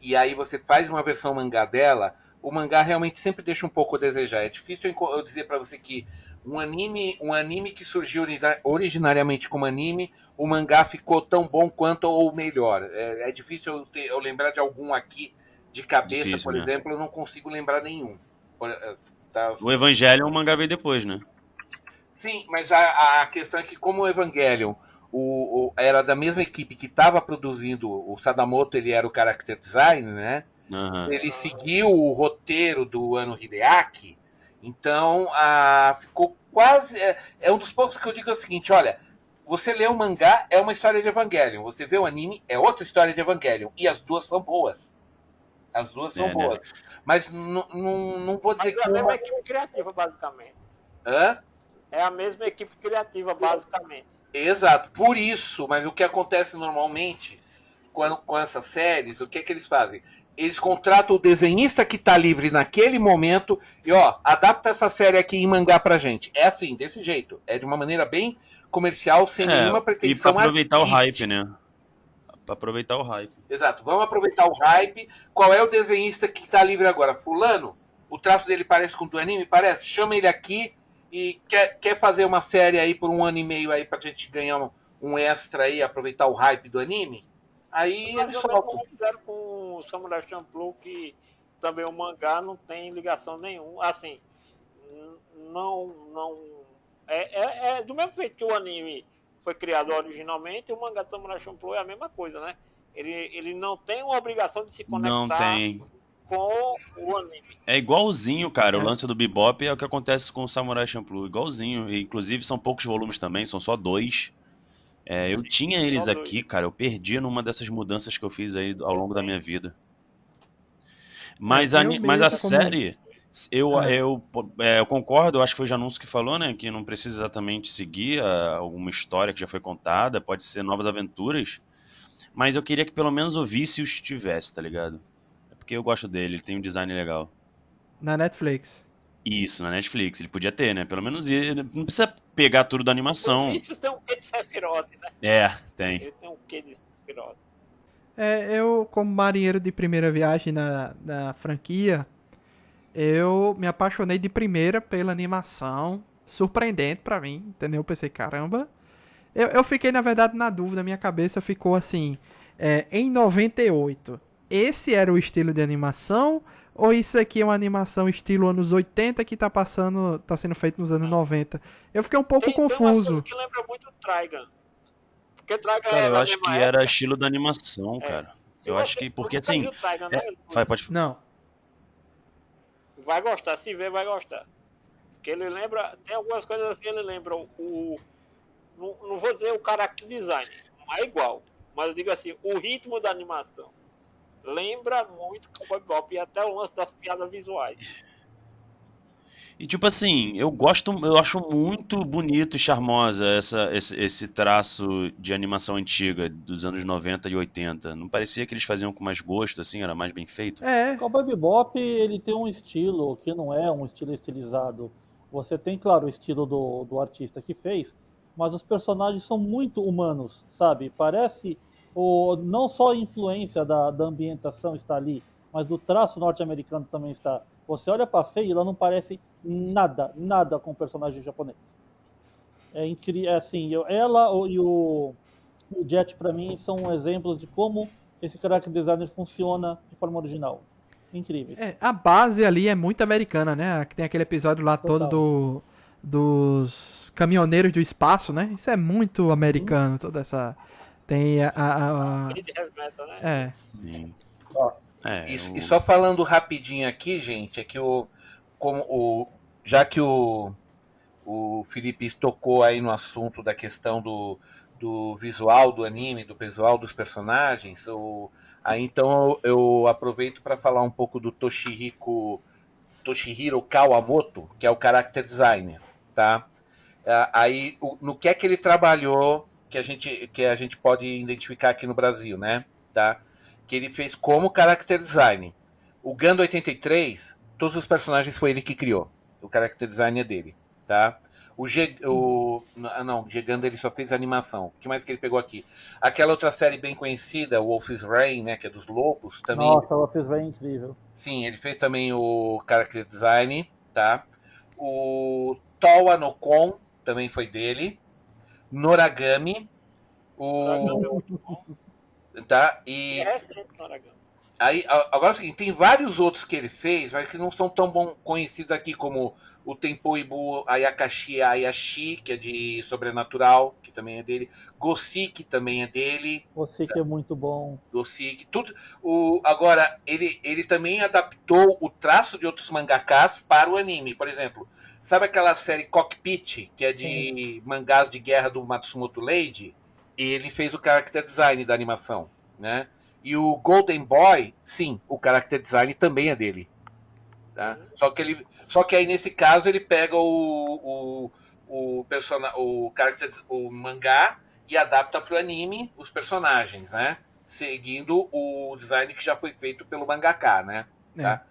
e aí você faz uma versão mangá dela, o mangá realmente sempre deixa um pouco a desejar. É difícil eu dizer para você que um anime que surgiu originariamente como anime, o mangá ficou tão bom quanto ou melhor. É difícil eu lembrar de algum aqui de cabeça, Difícil, por né? exemplo, eu não consigo lembrar nenhum. O Evangelho, o mangá veio depois, né? Sim, mas a questão é que como o Evangelion era da mesma equipe que estava produzindo, o Sadamoto ele era o character design, né? Uhum. Ele seguiu o roteiro do Ano Hideaki, então ficou quase. É um dos poucos que eu digo o seguinte: olha, você lê o mangá, é uma história de Evangelion, você vê o anime, é outra história de Evangelion, e as duas são boas. As duas são boas. Né? Mas não vou dizer Mas que. é a mesma equipe criativa, basicamente. Hã? É a mesma equipe criativa, basicamente. Exato, por isso, mas o que acontece normalmente com essas séries, o que é que eles fazem? Eles contratam o desenhista que está livre naquele momento e, adapta essa série aqui em mangá pra gente. É assim, desse jeito. É de uma maneira bem comercial, sem nenhuma pretensão e pra aproveitar artística. o hype, né? Pra aproveitar o hype. Exato, vamos aproveitar o hype. Qual é o desenhista que está livre agora? Fulano? O traço dele parece com o do anime? Parece? Chama ele aqui e quer fazer uma série aí por 1 ano e meio aí pra gente ganhar um extra aí, aproveitar o hype do anime? Aí eles soltam. Como fizeram com o Samurai Champloo, que também o mangá não tem ligação nenhuma. Assim, não é do mesmo jeito que o anime foi criado originalmente, o mangá de Samurai Champloo é a mesma coisa, né? Ele não tem uma obrigação de se Não conectar tem. com o anime. É igualzinho, cara. O lance do Bebop é o que acontece com o Samurai Champloo. Igualzinho. E, inclusive, são poucos volumes também, são só 2. Eu tinha eles Só aqui, 2. cara. Eu perdi numa dessas mudanças que eu fiz aí ao longo da minha vida. Mas a mesmo, série, eu É. concordo, eu acho que foi o Janus que falou, né? Que não precisa exatamente seguir alguma história que já foi contada, pode ser novas aventuras. Mas eu queria que pelo menos o Vícius tivesse, tá ligado? É porque eu gosto dele, ele tem um design legal. Na Netflix. Isso, na Netflix, ele podia ter, né? Pelo menos ele não precisa pegar tudo da O animação. Vícios tem um quê de Sephiroth, né? Tem. Ele tem um quê de Sephiroth. Eu, como marinheiro de primeira viagem na franquia, eu me apaixonei de primeira pela animação. Surpreendente pra mim, entendeu? Eu pensei, caramba. Eu fiquei, na verdade, na dúvida. Minha cabeça ficou assim. Em 98, esse era o estilo de animação? Ou isso aqui é uma animação estilo anos 80 que tá sendo feito nos anos 90? Eu fiquei um pouco Tem umas confuso. coisas que lembram muito o Trigun. Porque Trigun Cara, é eu da acho mesma que era época. estilo da animação, cara. Se Eu você- acho que, porque você assim. viu o Trigun, né? Pode. Não. Vai gostar, se ver, vai gostar. Porque ele lembra. Tem algumas coisas que ele lembra não vou dizer o character design, não é igual. Mas eu digo assim, o ritmo da animação lembra muito Cowboy Bebop e até o lance das piadas visuais. E tipo assim, eu acho muito bonito e charmosa esse traço de animação antiga dos anos 90 e 80. Não parecia que eles faziam com mais gosto, assim, era mais bem feito? Cowboy Bebop, ele tem um estilo que não é um estilo estilizado. Você tem, claro, o estilo do artista que fez, mas os personagens são muito humanos, sabe? Parece não só a influência da ambientação está ali, mas do traço norte-americano também está. Você olha pra Faye, ela não parece nada com o personagem japonês. É incrível, assim, e o Jet pra mim são exemplos de como esse character designer funciona de forma original. Incríveis. A base ali é muito americana, né? Tem aquele episódio lá todo dos caminhoneiros do espaço, né? Isso é muito americano, toda essa... Tem Ele de heavy metal, né? Sim. E só falando rapidinho aqui, gente, é que já que o Felipe tocou aí no assunto da questão do visual do anime, do visual dos personagens, aí então eu aproveito para falar um pouco do Toshihiro Kawamoto, que é o character designer, tá? Aí no que é que ele trabalhou que a gente pode identificar aqui no Brasil, né? Tá? Que ele fez como character design. O Gundam 83, todos os personagens foi ele que criou. O character design é dele, tá? O Gundam ele só fez animação. O que mais que ele pegou aqui? Aquela outra série bem conhecida, Wolf's Rain, né, que é dos lobos, também. Nossa, Wolf's Rain é incrível. Sim, ele fez também o character design, tá? O Towa no Kon também foi dele. Noragami, Noragami é muito bom. tá? E é recente, Noragami. Aí, agora é o seguinte, tem vários outros que ele fez, mas que não são tão bom conhecidos aqui, como o Tempoibu Ayakashi Ayashi, que é de Sobrenatural, que também é dele. Gosiki também é dele. Gosiki é muito bom. Gosiki, tudo. Agora, ele também adaptou o traço de outros mangakas para o anime. Por exemplo, sabe aquela série Cockpit, que é de mangás de guerra do Matsumoto Lady? Ele fez o character design da animação, né? E o Golden Boy, sim, o character design também é dele. Tá? Só que aí, nesse caso, ele pega o mangá e adapta para o anime os personagens, né? Seguindo o design que já foi feito pelo mangaka, né? Tá?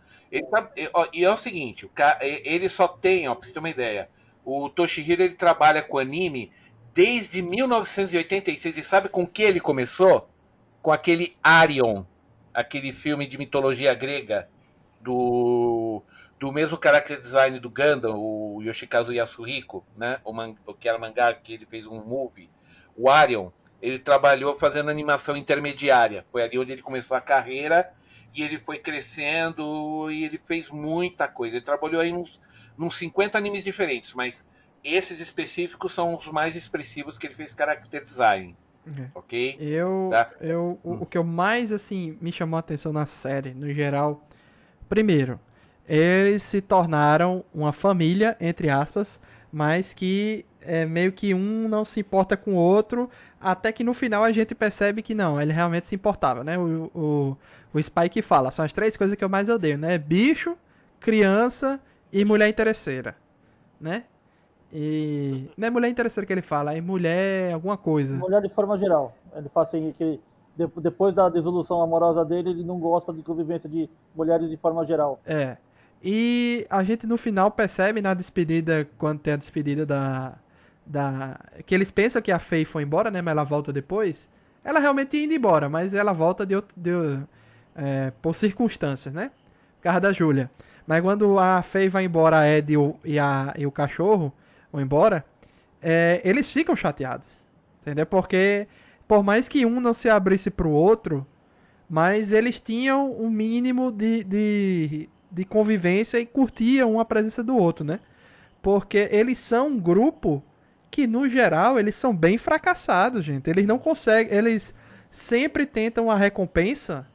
E é o seguinte, ele só tem, ó, pra você ter uma ideia, o Toshihiro ele trabalha com anime desde 1986. E sabe com que ele começou? Com aquele Arion, aquele filme de mitologia grega do mesmo character design do Gundam, o Yoshikazu Yasuhiko, né? O que era mangá, que ele fez um movie. O Arion, ele trabalhou fazendo animação intermediária. Foi ali onde ele começou a carreira e ele foi crescendo e ele fez muita coisa. Ele trabalhou aí nos 50 animes diferentes, mas esses específicos são os mais expressivos que ele fez character design. Ok? Tá? O que eu mais, assim, me chamou a atenção na série, no geral, primeiro, eles se tornaram uma família, entre aspas, mas que meio que um não se importa com o outro, até que no final a gente percebe que não, ele realmente se importava, né? O Spike fala, são as 3 coisas que eu mais odeio, né? Bicho, criança e mulher interesseira, né? E não é mulher interesseira que ele fala, é mulher alguma coisa. Mulher de forma geral. Ele fala assim que depois da dissolução amorosa dele, ele não gosta de convivência de mulheres de forma geral. E a gente no final percebe na despedida, quando tem a despedida que eles pensam que a Faye foi embora, né? Mas ela volta depois. Ela realmente ia indo embora, mas ela volta por circunstâncias, né? Por causa da Julia. Mas quando a Faye vai embora, a Ed e o cachorro vão embora, eles ficam chateados. Entendeu? Porque por mais que um não se abrisse pro outro, mas eles tinham um mínimo de convivência e curtiam a presença do outro, né? Porque eles são um grupo que, no geral, eles são bem fracassados, gente. Eles não conseguem, eles sempre tentam a recompensa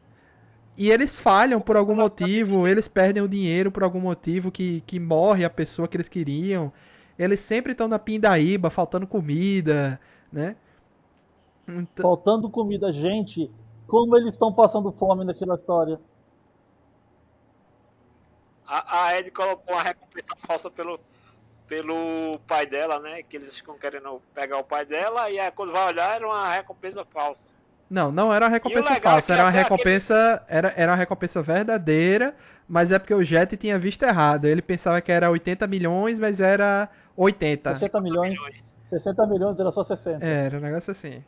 e eles falham por algum motivo, eles perdem o dinheiro por algum motivo que morre a pessoa que eles queriam. Eles sempre estão na pindaíba, faltando comida, né? Então... Faltando comida, gente, como eles estão passando fome naquela história. A Ed colocou uma recompensa falsa pelo pai dela, né? Que eles ficam querendo pegar o pai dela e aí, quando vai olhar era uma recompensa falsa. Não era uma recompensa falsa, era uma recompensa, era uma recompensa verdadeira, mas é porque o Jet tinha visto errado. Ele pensava que era 80 milhões, mas era 80. 60 milhões. 60 milhões era só 60. Era um negócio assim.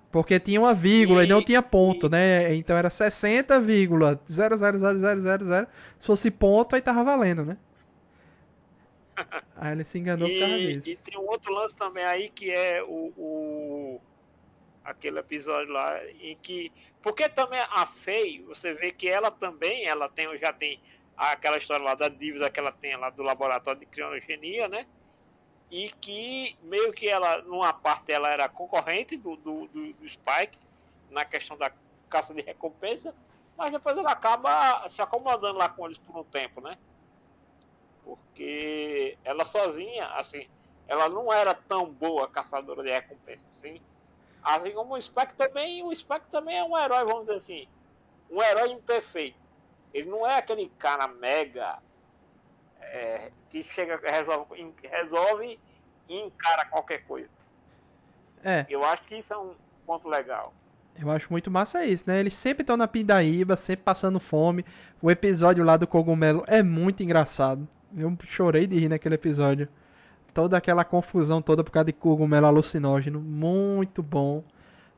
Porque tinha uma vírgula e não tinha ponto, né? Então era 60,00000. Se fosse ponto, aí tava valendo, né? Aí ele se enganou por causa disso. E tem um outro lance também aí que é aquele episódio lá em que... Porque também a Faye, você vê que ela também, já tem aquela história lá da dívida que ela tem lá do laboratório de criogenia, né? E que meio que ela, numa parte, ela era concorrente do Spike na questão da caça de recompensa, mas depois ela acaba se acomodando lá com eles por um tempo, né? Porque ela sozinha, assim, ela não era tão boa caçadora de recompensa, assim como o Spike também é um herói, vamos dizer assim, um herói imperfeito. Ele não é aquele cara mega que chega, resolve e encara qualquer coisa. Eu acho que isso é um ponto legal. Eu acho muito massa isso, né? Eles sempre estão na pindaíba, sempre passando fome. O episódio lá do cogumelo é muito engraçado. Eu chorei de rir naquele episódio. Toda aquela confusão toda por causa de cogumelo alucinógeno. Muito bom.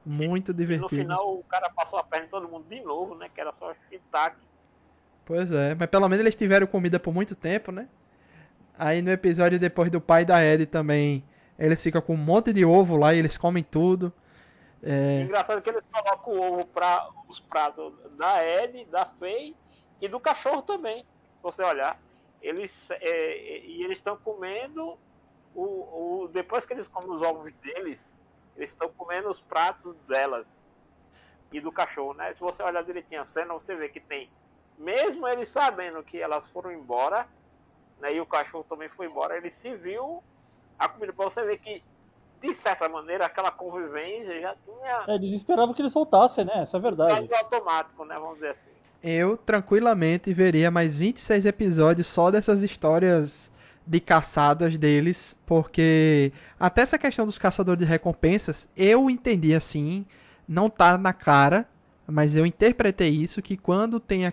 Muito divertido. E no final o cara passou a perna em todo mundo de novo, né? Que era só shiitake. Pois é, mas pelo menos eles tiveram comida por muito tempo, né? Aí no episódio depois do pai da Ed também, eles ficam com um monte de ovo lá e eles comem tudo. Engraçado que eles colocam o ovo para os pratos da Ed, da Faye e do cachorro também. Se você olhar, eles estão comendo depois que eles comem os ovos deles, eles estão comendo os pratos delas e do cachorro, né? Se você olhar direitinho a cena, você vê que tem, mesmo eles sabendo que elas foram embora, né, e o cachorro também foi embora, ele se viu a comida, para você ver que de certa maneira aquela convivência já tinha... Eles esperavam que eles soltassem, né? Essa é a verdade. Automático, né? Vamos dizer assim. Eu tranquilamente veria mais 26 episódios só dessas histórias de caçadas deles, porque até essa questão dos caçadores de recompensas, eu entendi assim, não tá na cara, mas eu interpretei isso, que quando tem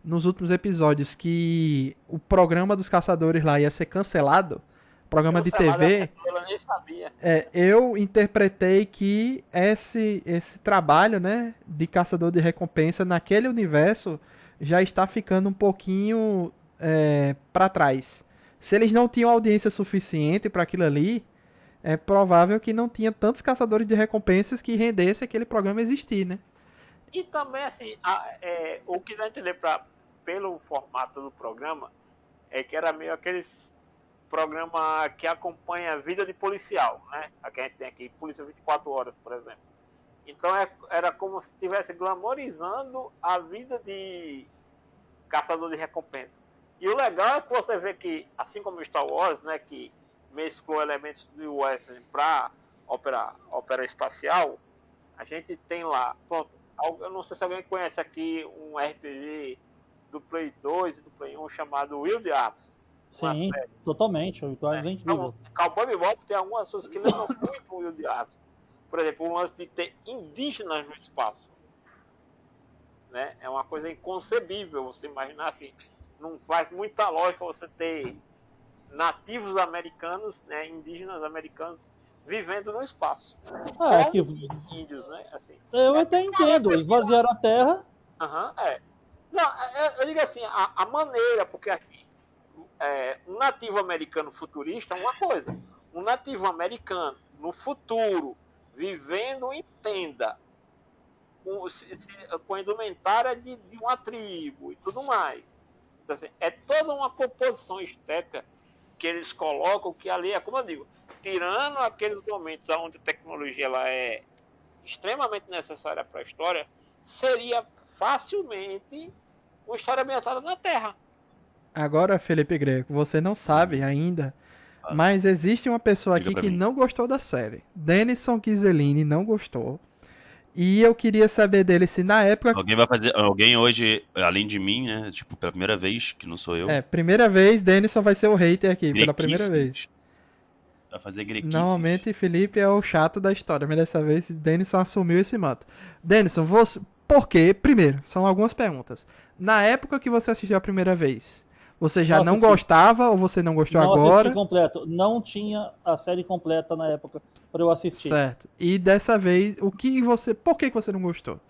nos últimos episódios, que o programa dos caçadores lá ia ser cancelado, programa de TV, eu nem sabia. Eu interpretei que esse trabalho, né, de caçador de recompensa naquele universo já está ficando um pouquinho para trás. Se eles não tinham audiência suficiente para aquilo ali, é provável que não tinha tantos caçadores de recompensas que rendesse aquele programa existir, né? E também, assim, o que dá a entender pelo formato do programa é que era meio aqueles programa que acompanha a vida de policial, né? A que a gente tem aqui, Polícia 24 Horas, por exemplo. Então era como se estivesse glamorizando a vida de caçador de recompensa. E o legal é que você vê que, assim como Star Wars, né, que mesclou elementos do western para ópera espacial, a gente tem lá, pronto, eu não sei se alguém conhece aqui um RPG do Play 2 e do Play 1 chamado Wild Arms. Sim, totalmente. O Wild Arms é incrível. Então, Cowboy Bebop tem algumas coisas que lembram muito o Wild Arms. Por exemplo, o lance de ter indígenas no espaço. Né? É uma coisa inconcebível você imaginar assim. Não faz muita lógica você ter nativos americanos, né, indígenas americanos, vivendo no espaço. Que índios, né? Assim. Eu até entendo, esvaziaram a terra. Não, eu digo assim, a maneira, porque assim, um nativo americano futurista é uma coisa. Um nativo americano no futuro, vivendo em tenda, com a indumentária de uma tribo e tudo mais. Então, assim, é toda uma composição estética que eles colocam, que ali é, como eu digo, tirando aqueles momentos onde a tecnologia ela é extremamente necessária para a história, seria facilmente uma história ambientada na Terra. Agora, Felipe Greco, você não sabe ainda, mas existe uma pessoa aqui que não gostou da série. Denison Ghiseline não gostou. E eu queria saber dele se na época... Alguém hoje, além de mim, né? Tipo, pela primeira vez, que não sou eu. Primeira vez, Denison vai ser o hater aqui, pela primeira vez. Vai fazer grequices. Normalmente, Felipe é o chato da história, mas dessa vez, Denison assumiu esse manto. Denison, por quê? Primeiro, são algumas perguntas. Na época que você assistiu a primeira vez, você já não gostava ou você não gostou agora? Não assisti completo. Não tinha a série completa na época para eu assistir. Certo. E dessa vez, por que você não gostou?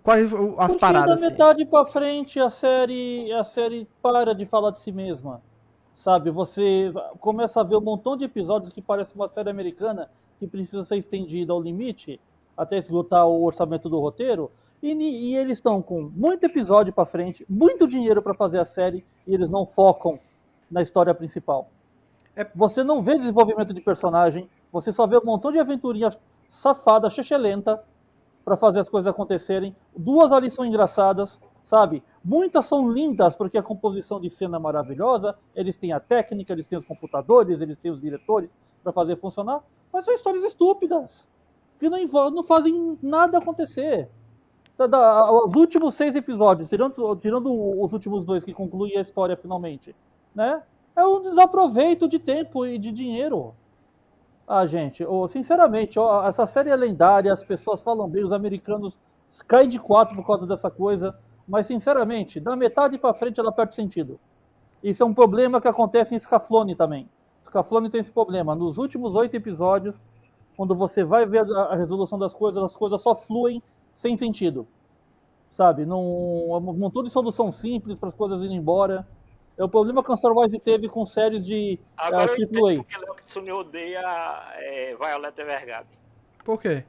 Quais as paradas? Porque da metade pra frente a série para de falar de si mesma. Sabe, você começa a ver um montão de episódios que parece uma série americana que precisa ser estendida ao limite até esgotar o orçamento do roteiro. E eles estão com muito episódio pra frente, muito dinheiro pra fazer a série, e eles não focam na história principal. Você não vê desenvolvimento de personagem, você só vê um montão de aventurinha safada, chechelenta, pra fazer as coisas acontecerem. 2 ali são engraçadas, sabe? Muitas são lindas, porque a composição de cena é maravilhosa, eles têm a técnica, eles têm os computadores, eles têm os diretores pra fazer funcionar, mas são histórias estúpidas, que não fazem nada acontecer. Os últimos 6 episódios, tirando os últimos 2 que concluem a história finalmente, né? É um desaproveito de tempo e de dinheiro. Gente, sinceramente, essa série é lendária, as pessoas falam bem, os americanos caem de 4 por causa dessa coisa, mas sinceramente, da metade pra frente ela perde sentido. Isso é um problema que acontece em Scaflone também. Scaflone tem esse problema. Nos últimos 8 episódios, quando você vai ver a resolução das coisas, as coisas só fluem sem sentido, sabe? Um montão de solução simples para as coisas irem embora. É o problema que a Star Wars teve com séries de AAA. Agora eu entendo porque Léo Kitsune odeia Violet Evergarden. Por quê?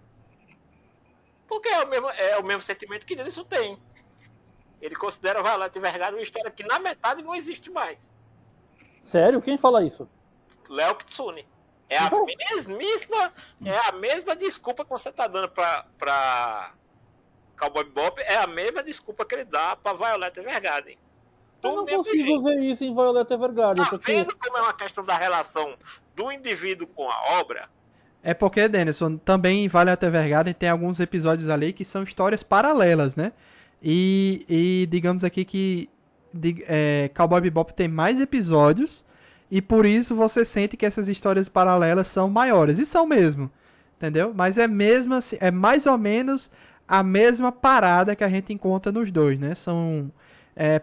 Porque é o mesmo sentimento que Denison tem. Ele considera Violet Evergarden uma história que na metade não existe mais. Sério? Quem fala isso? Léo Kitsune. É a mesma desculpa que você tá dando pra Cowboy Bebop, é a mesma desculpa que ele dá pra Violet Evergarden. Eu não consigo ver isso em Violet Evergarden. Tá vendo como é uma questão da relação do indivíduo com a obra? É porque, Denison, também em Violet Evergarden tem alguns episódios ali que são histórias paralelas, né? E digamos aqui que Cowboy Bebop tem mais episódios e por isso você sente que essas histórias paralelas são maiores. E são mesmo, entendeu? Mas é mais ou menos a mesma parada que a gente encontra nos dois, né? São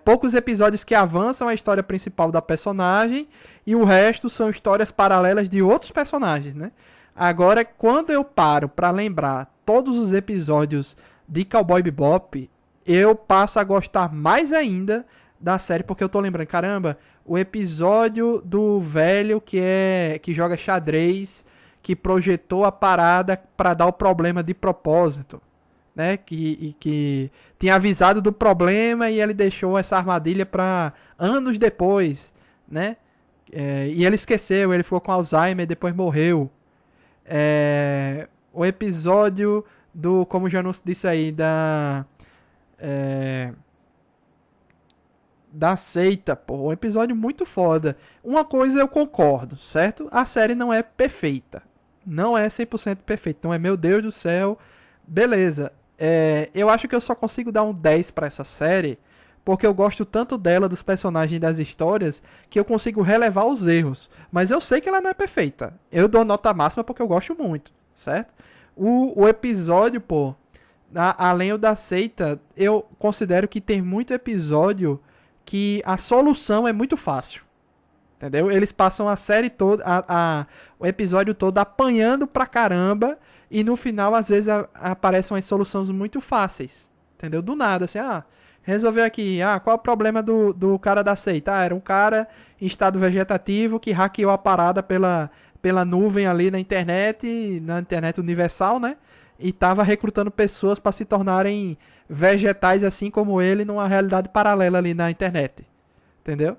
poucos episódios que avançam a história principal da personagem e o resto são histórias paralelas de outros personagens, né? Agora, quando eu paro pra lembrar todos os episódios de Cowboy Bebop, eu passo a gostar mais ainda da série, porque eu tô lembrando, caramba, o episódio do velho que joga xadrez, que projetou a parada pra dar o problema de propósito. né? Que tinha avisado do problema e ele deixou essa armadilha para anos depois, né? E ele esqueceu, ele ficou com Alzheimer e depois morreu. O episódio do, como o Janus disse aí, da seita, pô, um episódio muito foda. Uma coisa eu concordo, certo? A série não é perfeita. Não é 100% perfeita. Não é, meu Deus do céu. Beleza. Eu acho que eu só consigo dar um 10 pra essa série porque eu gosto tanto dela, dos personagens e das histórias, que eu consigo relevar os erros. Mas eu sei que ela não é perfeita. Eu dou nota máxima porque eu gosto muito, certo? O episódio, pô, além da seita, eu considero que tem muito episódio que a solução é muito fácil. Entendeu? Eles passam a série toda, o episódio todo apanhando pra caramba e no final, às vezes, aparecem umas soluções muito fáceis. Entendeu? Do nada, assim, resolveu aqui, qual é o problema do cara da seita? Era um cara em estado vegetativo que hackeou a parada pela nuvem ali na internet universal, né? E tava recrutando pessoas para se tornarem vegetais assim como ele numa realidade paralela ali na internet. Entendeu?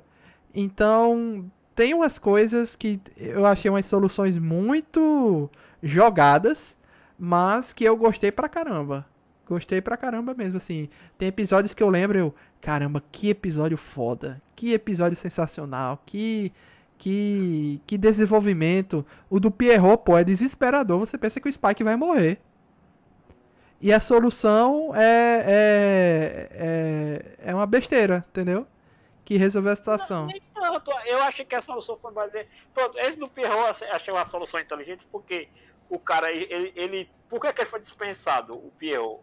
Então, tem umas coisas que eu achei umas soluções muito jogadas, mas que eu gostei pra caramba. Gostei pra caramba mesmo, assim. Tem episódios que eu lembro, caramba, que episódio foda. Que episódio sensacional. Que desenvolvimento. O do Pierrot, pô, é desesperador. Você pensa que o Spike vai morrer. E a solução é uma besteira, entendeu? Que resolveu a situação. Nem tanto. Eu acho que a solução foi mais... Pronto, esse do Pierrot eu achei uma solução inteligente, porque o cara, ele por que ele foi dispensado, o Pierrot?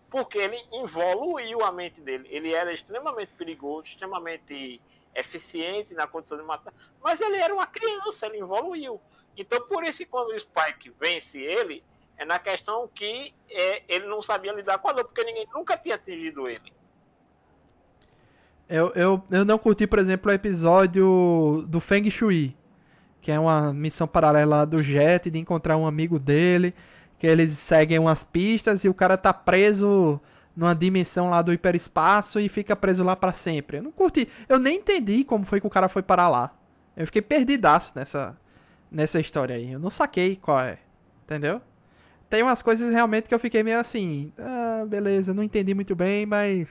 Porque ele evoluiu a mente dele. Ele era extremamente perigoso, extremamente eficiente na condição de matar, mas ele era uma criança, ele evoluiu. Então, por isso que quando o Spike vence ele, é na questão que ele não sabia lidar com a dor, porque ninguém nunca tinha atingido ele. Eu não curti, por exemplo, o episódio do Feng Shui, que é uma missão paralela do Jet, de encontrar um amigo dele, que eles seguem umas pistas e o cara tá preso numa dimensão lá do hiperespaço e fica preso lá pra sempre. Eu não curti, eu nem entendi como foi que o cara foi parar lá. Eu fiquei perdidaço nessa história aí, eu não saquei qual é, entendeu? Tem umas coisas realmente que eu fiquei meio assim, beleza, não entendi muito bem, mas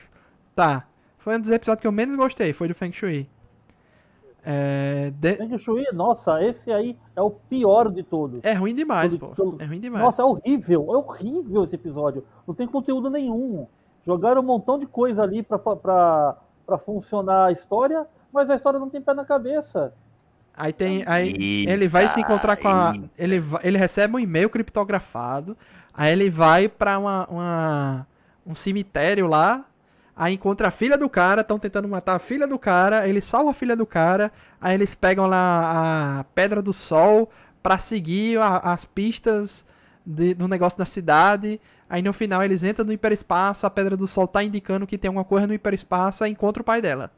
tá. Foi um dos episódios que eu menos gostei, foi do Feng Shui. Feng Shui, nossa, esse aí é o pior de todos. É ruim demais, pô. É ruim demais. Nossa, é horrível esse episódio. Não tem conteúdo nenhum. Jogaram um montão de coisa ali pra funcionar a história, mas a história não tem pé na cabeça. Aí ele vai se encontrar com a... Ele recebe um e-mail criptografado, aí ele vai pra um cemitério lá, aí encontra a filha do cara, estão tentando matar a filha do cara, ele salva a filha do cara, aí eles pegam lá a Pedra do Sol pra seguir as pistas do negócio da cidade, aí no final eles entram no hiperespaço, a Pedra do Sol tá indicando que tem alguma coisa no hiperespaço, aí encontra o pai dela.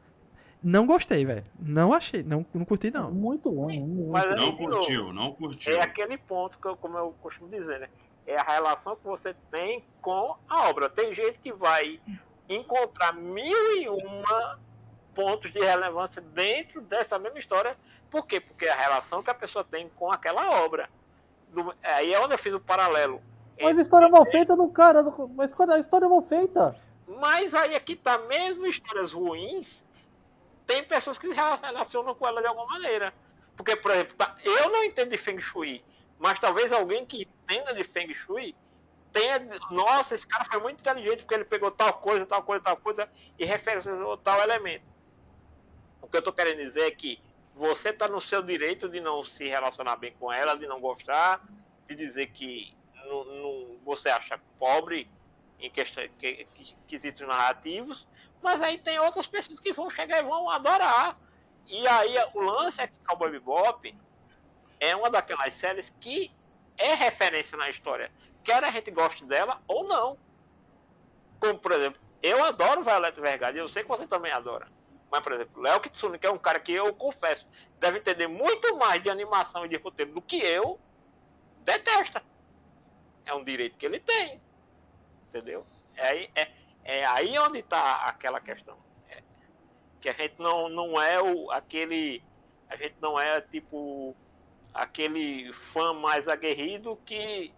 Não gostei, velho. Não achei, não curti não. Muito ruim. Não curtiu. É aquele ponto que como eu costumo dizer, né? É a relação que você tem com a obra. Tem gente que vai encontrar 1001 pontos de relevância dentro dessa mesma história. Por quê? Porque é a relação que a pessoa tem com aquela obra. Aí é onde eu fiz o paralelo. Mas a história é mal feita do cara. Mas a história é mal feita. Mas aí aqui tá, mesmo histórias ruins, tem pessoas que se relacionam com ela de alguma maneira. Porque, por exemplo, eu não entendo de Feng Shui, mas talvez alguém que entenda de Feng Shui tenha... Nossa, esse cara foi muito inteligente porque ele pegou tal coisa e referenciou tal elemento. O que eu tô querendo dizer é que você tá no seu direito de não se relacionar bem com ela, de não gostar, de dizer que você acha pobre em quesitos narrativos, mas aí tem outras pessoas que vão chegar e vão adorar. E aí o lance é que Cowboy Bebop é uma daquelas séries que é referência na história, quer a gente goste dela ou não. Como, por exemplo, eu adoro Violet Evergarden, eu sei que você também adora. Mas, por exemplo, Léo Kitsune, que é um cara que eu confesso deve entender muito mais de animação e de roteiro do que eu, detesta. É um direito que ele tem. Entendeu? É aí onde está aquela questão. Que a gente não é aquele. A gente não é tipo aquele fã mais aguerrido que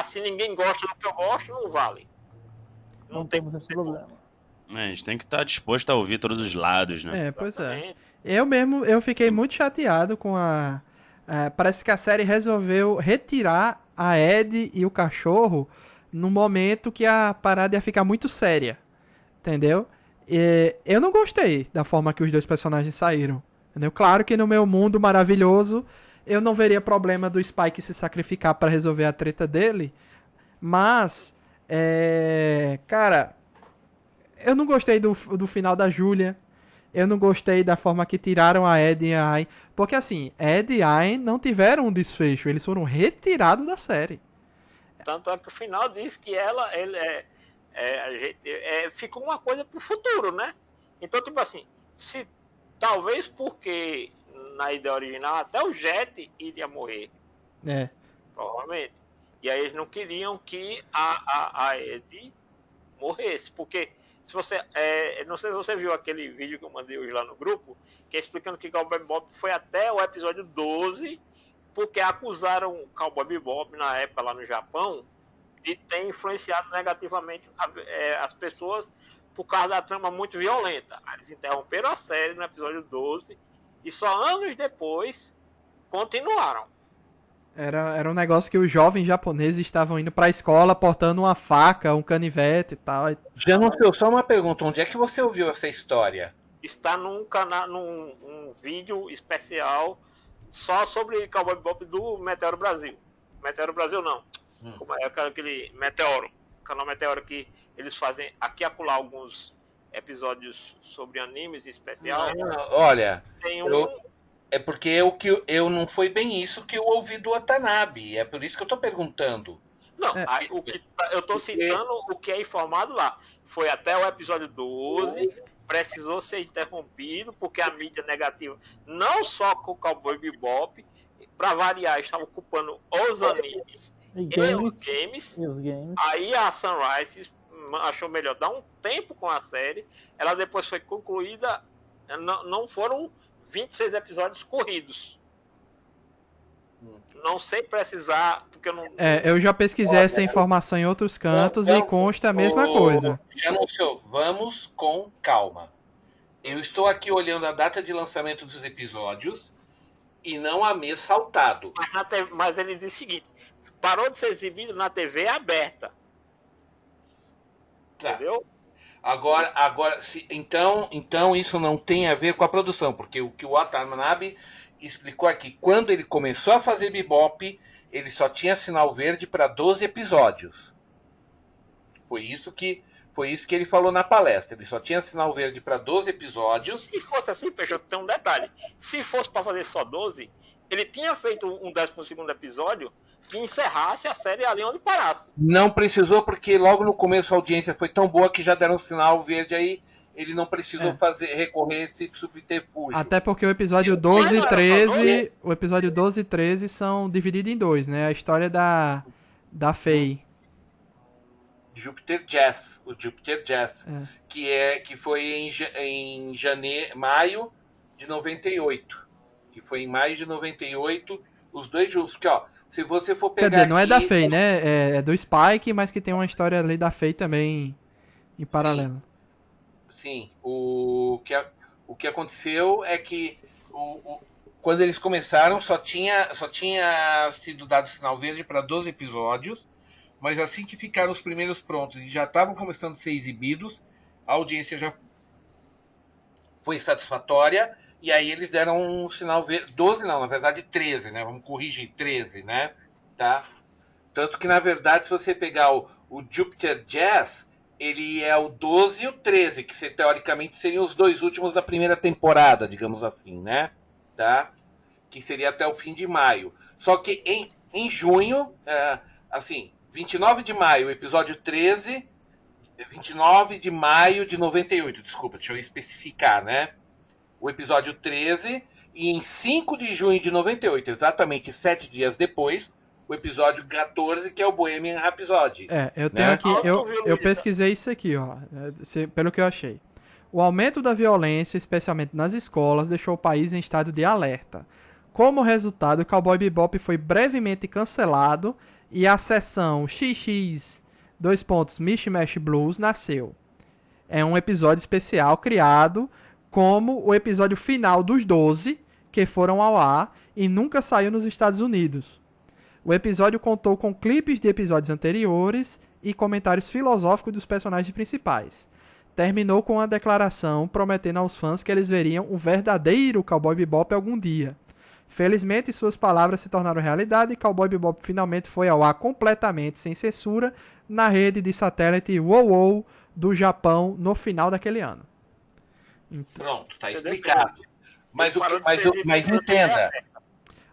se ninguém gosta do que eu gosto, não vale. Não temos esse problema. A gente tem que estar disposto a ouvir todos os lados, né? Pois é. Exatamente. Eu fiquei muito chateado com parece que a série resolveu retirar a Ed e o cachorro no momento que a parada ia ficar muito séria. Entendeu? Eu não gostei da forma que os dois personagens saíram. Entendeu? Claro que no meu mundo maravilhoso eu não veria problema do Spike se sacrificar pra resolver a treta dele. Mas, cara, eu não gostei do final da Julia. Eu não gostei da forma que tiraram a Ed e a Ayn. Porque assim, Ed e Ayn não tiveram um desfecho. Eles foram retirados da série. Tanto é que o final diz que ficou uma coisa pro futuro, né? Então, tipo assim, talvez porque na ideia original até o Jet iria morrer. Provavelmente. E aí eles não queriam que a Ed morresse, porque se você não sei se você viu aquele vídeo que eu mandei hoje lá no grupo, que é explicando que Cowboy Bebop foi até o episódio 12, porque acusaram Cowboy Bebop na época lá no Japão de ter influenciado negativamente as pessoas por causa da trama muito violenta. Aí eles interromperam a série no episódio 12 e só anos depois continuaram. Era um negócio que os jovens japoneses estavam indo pra escola portando uma faca, um canivete e tal. Já não sei, só uma pergunta, onde é que você ouviu essa história? Está num vídeo especial só sobre Cowboy Bebop do Meteoro Brasil. Meteoro Brasil não. Como é aquele Meteoro, canal Meteoro, que eles fazem aqui e acolá alguns episódios sobre animes em especial. Olha, Tem é porque eu não foi bem isso que eu ouvi do Watanabe. É por isso que eu tô perguntando. Não, eu tô citando o que é informado lá. Foi até o episódio 12, precisou ser interrompido, porque a mídia negativa, não só com o Cowboy Bebop, para variar, estava ocupando os animes e os games. Aí a Sunrise achou melhor dar um tempo com a série. Ela depois foi concluída, não foram 26 episódios corridos. Não sei precisar, porque eu não... eu já pesquisei essa informação em outros cantos e consta a mesma coisa. Já anunciou, vamos com calma. Eu estou aqui olhando a data de lançamento dos episódios e não há mês saltado. Mas ele diz o seguinte, parou de ser exibido na TV aberta. Tá. Entendeu? Agora então isso não tem a ver com a produção, porque o que o Watanabe explicou aqui, quando ele começou a fazer Bebop, ele só tinha sinal verde para 12 episódios. Foi isso que ele falou na palestra. Ele só tinha sinal verde para 12 episódios. Se fosse assim, Peixoto, tem um detalhe. Se fosse para fazer só 12, ele tinha feito um 12º episódio que encerrasse a série ali onde parasse. Não precisou, porque logo no começo a audiência foi tão boa que já deram um sinal verde aí. Ele não precisou recorrer a esse subterfúgio. Até porque o episódio 12 e 13, o episódio 12 e 13 são divididos em dois, né? A história da Faye. Jupiter Jazz, o Jupiter Jazz, que foi em maio de 98. Que foi em maio de 98, os dois juntos. Porque, ó, se você for pegar. Quer dizer, não é da Faye, né? É do Spike, mas que tem uma história ali da Faye também em paralelo. Sim. O que aconteceu é que quando eles começaram só tinha sido dado sinal verde para 12 episódios, mas assim que ficaram os primeiros prontos e já estavam começando a ser exibidos, a audiência já foi satisfatória, e aí eles deram um sinal verde, 12 não, na verdade 13, né? Vamos corrigir, 13, né? Tá? Tanto que, na verdade, se você pegar o Jupiter Jazz, ele é o 12 e o 13, que teoricamente seriam os dois últimos da primeira temporada, digamos assim, né? Tá? Que seria até o fim de maio. Só que em junho, assim, 29 de maio, o episódio 13, 29 de maio de 98, desculpa, deixa eu especificar, né? O episódio 13, e em 5 de junho de 98, exatamente 7 dias depois, o episódio 14, que é o Bohemian Rhapsody. Eu tenho aqui, eu pesquisei isso aqui, ó, pelo que eu achei. O aumento da violência, especialmente nas escolas, deixou o país em estado de alerta. Como resultado, o Cowboy Bebop foi brevemente cancelado e a seção XX Mishmash Blues nasceu. É um episódio especial criado como o episódio final dos 12 que foram ao ar e nunca saiu nos Estados Unidos. O episódio contou com clipes de episódios anteriores e comentários filosóficos dos personagens principais. Terminou com uma declaração prometendo aos fãs que eles veriam o verdadeiro Cowboy Bebop algum dia. Felizmente, suas palavras se tornaram realidade e Cowboy Bebop finalmente foi ao ar completamente sem censura na rede de satélite WOWOW do Japão no final daquele ano. Então, pronto, tá explicado. Mas entenda.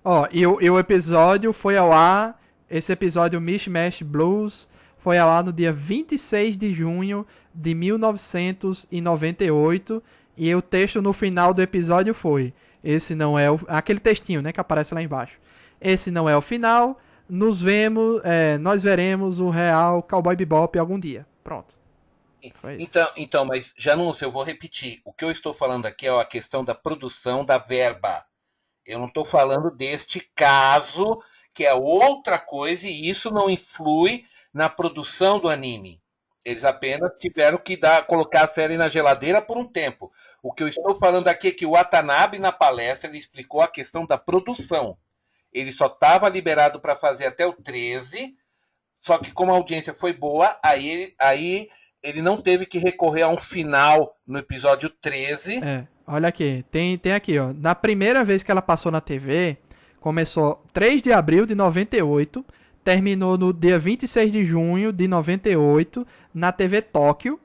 Ó, e o episódio foi ao ar, esse episódio Mishmash Blues foi ao ar no dia 26 de junho de 1998 e o texto no final do episódio foi: esse não é aquele textinho, né, que aparece lá embaixo. Esse não é o final, nós veremos o real Cowboy Bebop algum dia. Pronto. Então, mas Janúncio, eu vou repetir. O que eu estou falando aqui é a questão da produção da verba. Eu não estou falando deste caso, que é outra coisa, e isso não influi na produção do anime. Eles apenas tiveram que colocar a série na geladeira por um tempo. O que eu estou falando aqui é que o Watanabe, na palestra, ele explicou a questão da produção. Ele só estava liberado para fazer até o 13, só que como a audiência foi boa, aí ele não teve que recorrer a um final no episódio 13. Olha aqui, tem aqui, ó. Na primeira vez que ela passou na TV, começou 3 de abril de 98, terminou no dia 26 de junho de 98 na TV Tóquio,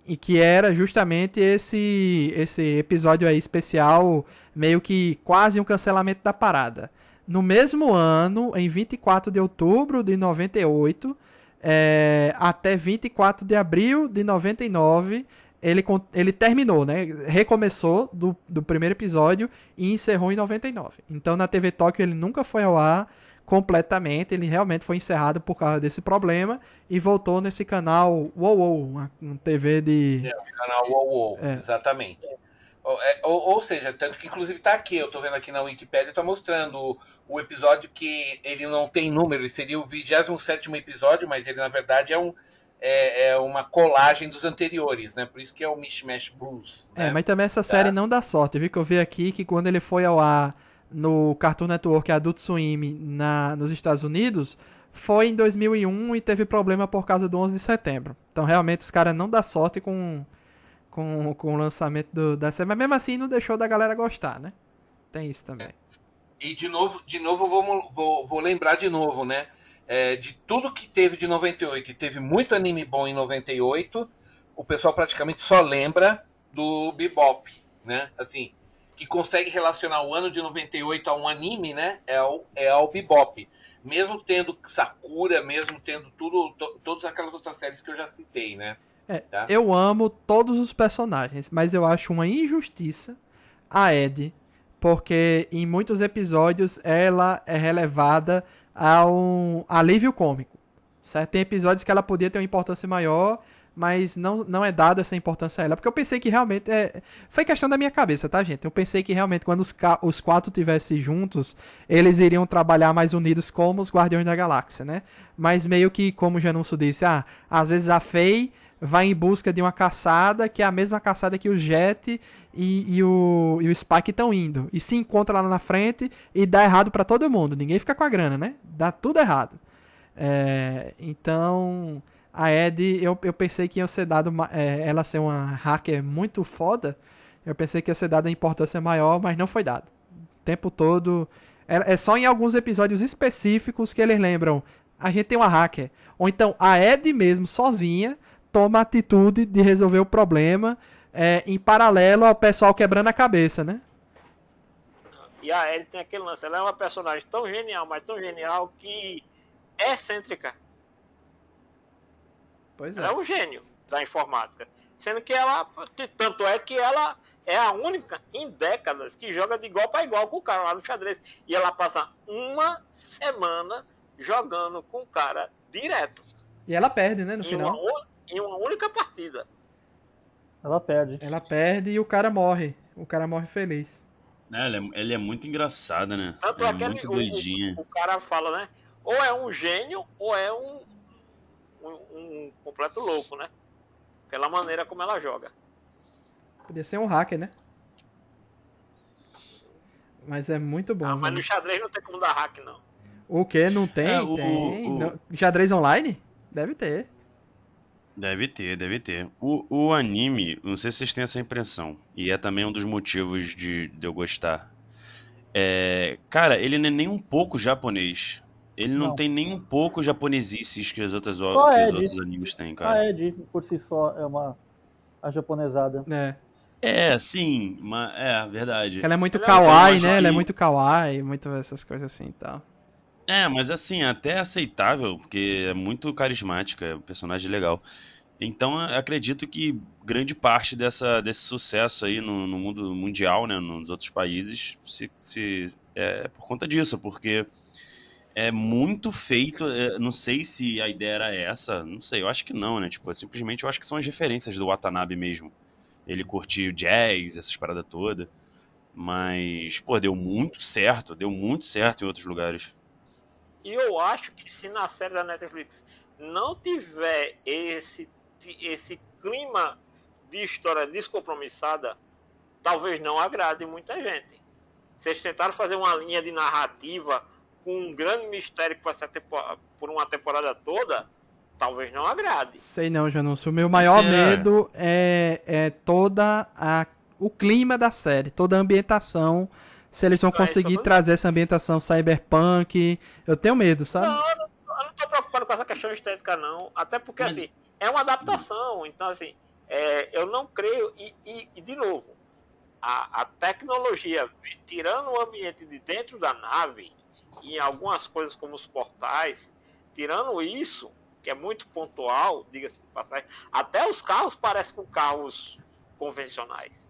e que era justamente esse episódio aí especial, meio que quase um cancelamento da parada. No mesmo ano, em 24 de outubro de 98, até 24 de abril de 99, ele terminou, né? Recomeçou do primeiro episódio e encerrou em 99. Então na TV Tóquio ele nunca foi ao ar completamente, ele realmente foi encerrado por causa desse problema e voltou nesse canal WOWOW, um TV de... o canal WOWOW, exatamente. Ou seja, tanto que inclusive está aqui, eu estou vendo aqui na Wikipedia, está mostrando o episódio que ele não tem número, ele seria o 27º episódio, mas ele na verdade é uma colagem dos anteriores, né? Por isso que é o Mishmash Blues. Né? Mas também essa série não dá sorte, viu? Que eu vi aqui que quando ele foi ao ar no Cartoon Network Adult Swim nos Estados Unidos, foi em 2001 e teve problema por causa do 11 de setembro. Então realmente os caras não dá sorte com o lançamento da série, mas mesmo assim não deixou da galera gostar, né? Tem isso também. E de novo vou lembrar de novo, né? De tudo que teve de 98, e teve muito anime bom em 98, o pessoal praticamente só lembra do Bebop, né? Assim, que consegue relacionar o ano de 98 a um anime, né? É o Bebop. Mesmo tendo Sakura, mesmo tendo todas aquelas outras séries que eu já citei, né? Tá? Eu amo todos os personagens, mas eu acho uma injustiça a Ed, porque em muitos episódios ela é relevada a um alívio cômico, certo? Tem episódios que ela podia ter uma importância maior, mas não é dada essa importância a ela, porque eu pensei que realmente foi questão da minha cabeça, tá, gente? Eu pensei que realmente quando os quatro estivessem juntos, eles iriam trabalhar mais unidos como os Guardiões da Galáxia, né? Mas meio que, como o Janúncio disse, às vezes a Faye vai em busca de uma caçada, que é a mesma caçada que o Jet e o Spike estão indo. E se encontra lá na frente e dá errado pra todo mundo. Ninguém fica com a grana, né? Dá tudo errado. Então, a Ed, eu pensei que ia ser dado... ela ser uma hacker muito foda, eu pensei que ia ser dada importância maior, mas não foi dado. O tempo todo... É só em alguns episódios específicos que eles lembram. A gente tem uma hacker. Ou então, a Ed mesmo, sozinha, toma a atitude de resolver o problema em paralelo ao pessoal quebrando a cabeça, né? E a Ellie tem aquele lance, ela é uma personagem tão genial, mas tão genial que é excêntrica. Pois é. Ela é um gênio da informática. Sendo que ela, tanto é que ela é a única em décadas que joga de igual para igual com o cara lá no xadrez. E ela passa uma semana jogando com o cara direto. E ela perde, né, no final. Em uma única partida. Ela perde. Ela perde e o cara morre. O cara morre feliz. Ele é muito engraçada, né? Tanto é que muito doidinha. o cara fala, né? Ou é um gênio, ou é um completo louco, né? Pela maneira como ela joga. Podia ser um hacker, né? Mas é muito bom. Mas no xadrez não tem como dar hack, não. O quê? Não tem? Tem. Não. Xadrez online? Deve ter. Deve ter. O anime, não sei se vocês têm essa impressão, e é também um dos motivos de eu gostar. Cara, ele não é nem um pouco japonês. Ele não tem nem um pouco japonesices que os outros animes têm, cara. A Ed, por si só, é a japonesada. Sim, mas verdade. Ela é muito kawaii, né? Ela é muito kawaii, muito essas coisas assim e tal. Mas assim, até aceitável, porque é muito carismática, é um personagem legal. Então, acredito que grande parte desse sucesso aí no mundo mundial, né, nos outros países, é por conta disso, porque é muito feito, não sei se a ideia era essa, não sei, eu acho que não, né, tipo, simplesmente eu acho que são as referências do Watanabe mesmo. Ele curtiu jazz, essas paradas todas, mas, pô, deu muito certo em outros lugares. E eu acho que se na série da Netflix não tiver esse clima de história descompromissada, talvez não agrade muita gente. Vocês tentaram fazer uma linha de narrativa com um grande mistério que vai ser por uma temporada toda, talvez não agrade. Sei não, Janúncio. O meu maior medo é o clima da série, toda a ambientação. Se eles vão conseguir trazer essa ambientação cyberpunk. Eu tenho medo, sabe? Não, eu não tô preocupado com essa questão estética, não. Até porque, assim, é uma adaptação. Então, assim, eu não creio. E de novo, a tecnologia, tirando o ambiente de dentro da nave, e em algumas coisas como os portais, tirando isso, que é muito pontual, diga-se de passagem, até os carros parecem com carros convencionais.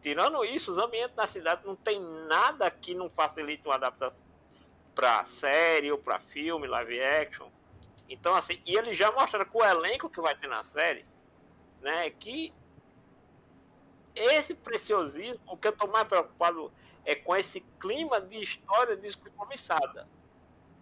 Tirando isso, os ambientes da cidade não tem nada que não facilite uma adaptação para série ou para filme, live action. Então, assim, e ele já mostra com o elenco que vai ter na série, né, que esse preciosismo, o que eu estou mais preocupado é com esse clima de história descompromissada.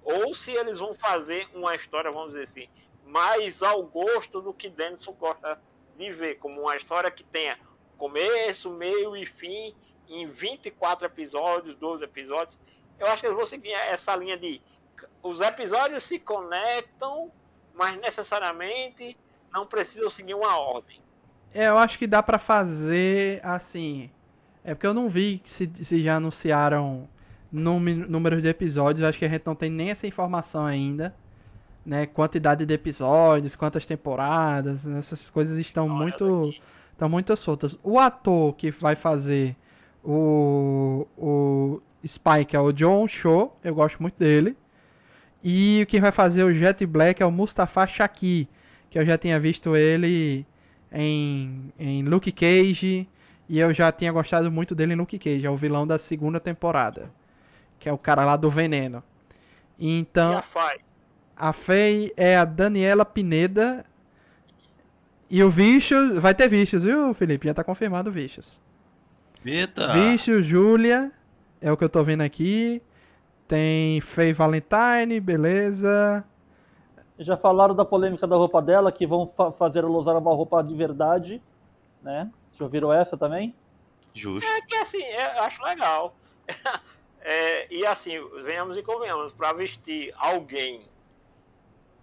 Ou se eles vão fazer uma história, vamos dizer assim, mais ao gosto do que Denison gosta de ver, como uma história que tenha começo, meio e fim, em 24 episódios, 12 episódios. Eu acho que eles vão seguir essa linha de os episódios se conectam, mas necessariamente não precisam seguir uma ordem. Eu acho que dá pra fazer assim. É porque eu não vi se já anunciaram número de episódios. Acho que a gente não tem nem essa informação ainda, né? Quantidade de episódios, quantas temporadas, essas coisas estão muito soltas. O ator que vai fazer o Spike é o John Cho, eu gosto muito dele. E quem vai fazer o Jet Black é o Mustafa Shaki, que eu já tinha visto ele em Luke Cage, e eu já tinha gostado muito dele em Luke Cage, é o vilão da segunda temporada, que é o cara lá do veneno. Então, e a Faye? A Faye é a Daniela Pineda. E o Vicious, vai ter Vicious, viu, Felipe? Já tá confirmado o Vicious. Eita! Vicious, Julia, é o que eu tô vendo aqui. Tem Faye Valentine, beleza. Já falaram da polêmica da roupa dela, que vão fazer ela usar uma roupa de verdade, né? Vocês já ouviram essa também? Justo. É que assim, eu acho legal. E assim, venhamos e convenhamos, pra vestir alguém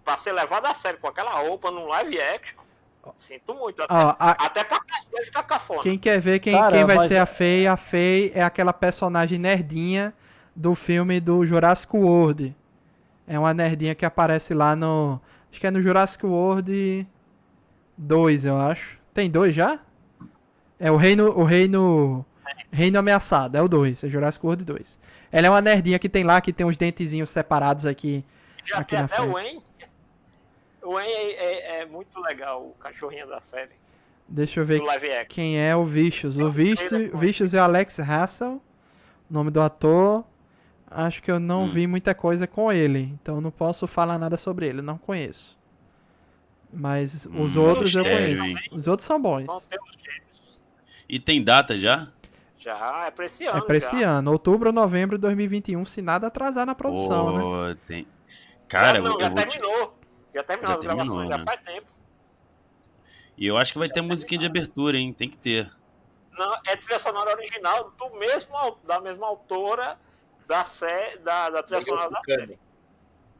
pra ser levado a sério com aquela roupa num live action, sinto muito. Até pra ficar cafona. Quem quer ver quem vai ser a Faye é aquela personagem nerdinha do filme do Jurassic World. É uma nerdinha que aparece lá no... Acho que é no Jurassic World 2, eu acho. Tem 2 já? É o Reino Ameaçado, é o 2, é Jurassic World 2. Ela é uma nerdinha que tem lá, que tem uns dentezinhos separados aqui. Já aqui tem na até frente. o Wayne. O Wayne é muito legal, o cachorrinho da série. Deixa eu ver quem é o Vicious. O Vicious é o Alex Hassel, nome do ator. acho que eu não vi muita coisa com ele. Então não posso falar nada sobre ele, não conheço. Mas os outros eu mistério, conheço. hein? Os outros são bons. Vão ter os gêmeos. E tem data já? Já, é pra esse É ano. pra esse já. ano, outubro ou novembro de 2021, se nada atrasar na produção, né? Pô, tem. Cara, já eu vou te. terminou. Já terminou Já as terminou, gravações, né? já faz tempo. E eu acho que vai ter musiquinha de abertura, hein? Tem que ter. Não, é trilha sonora original da mesma autora da trilha sonora da série.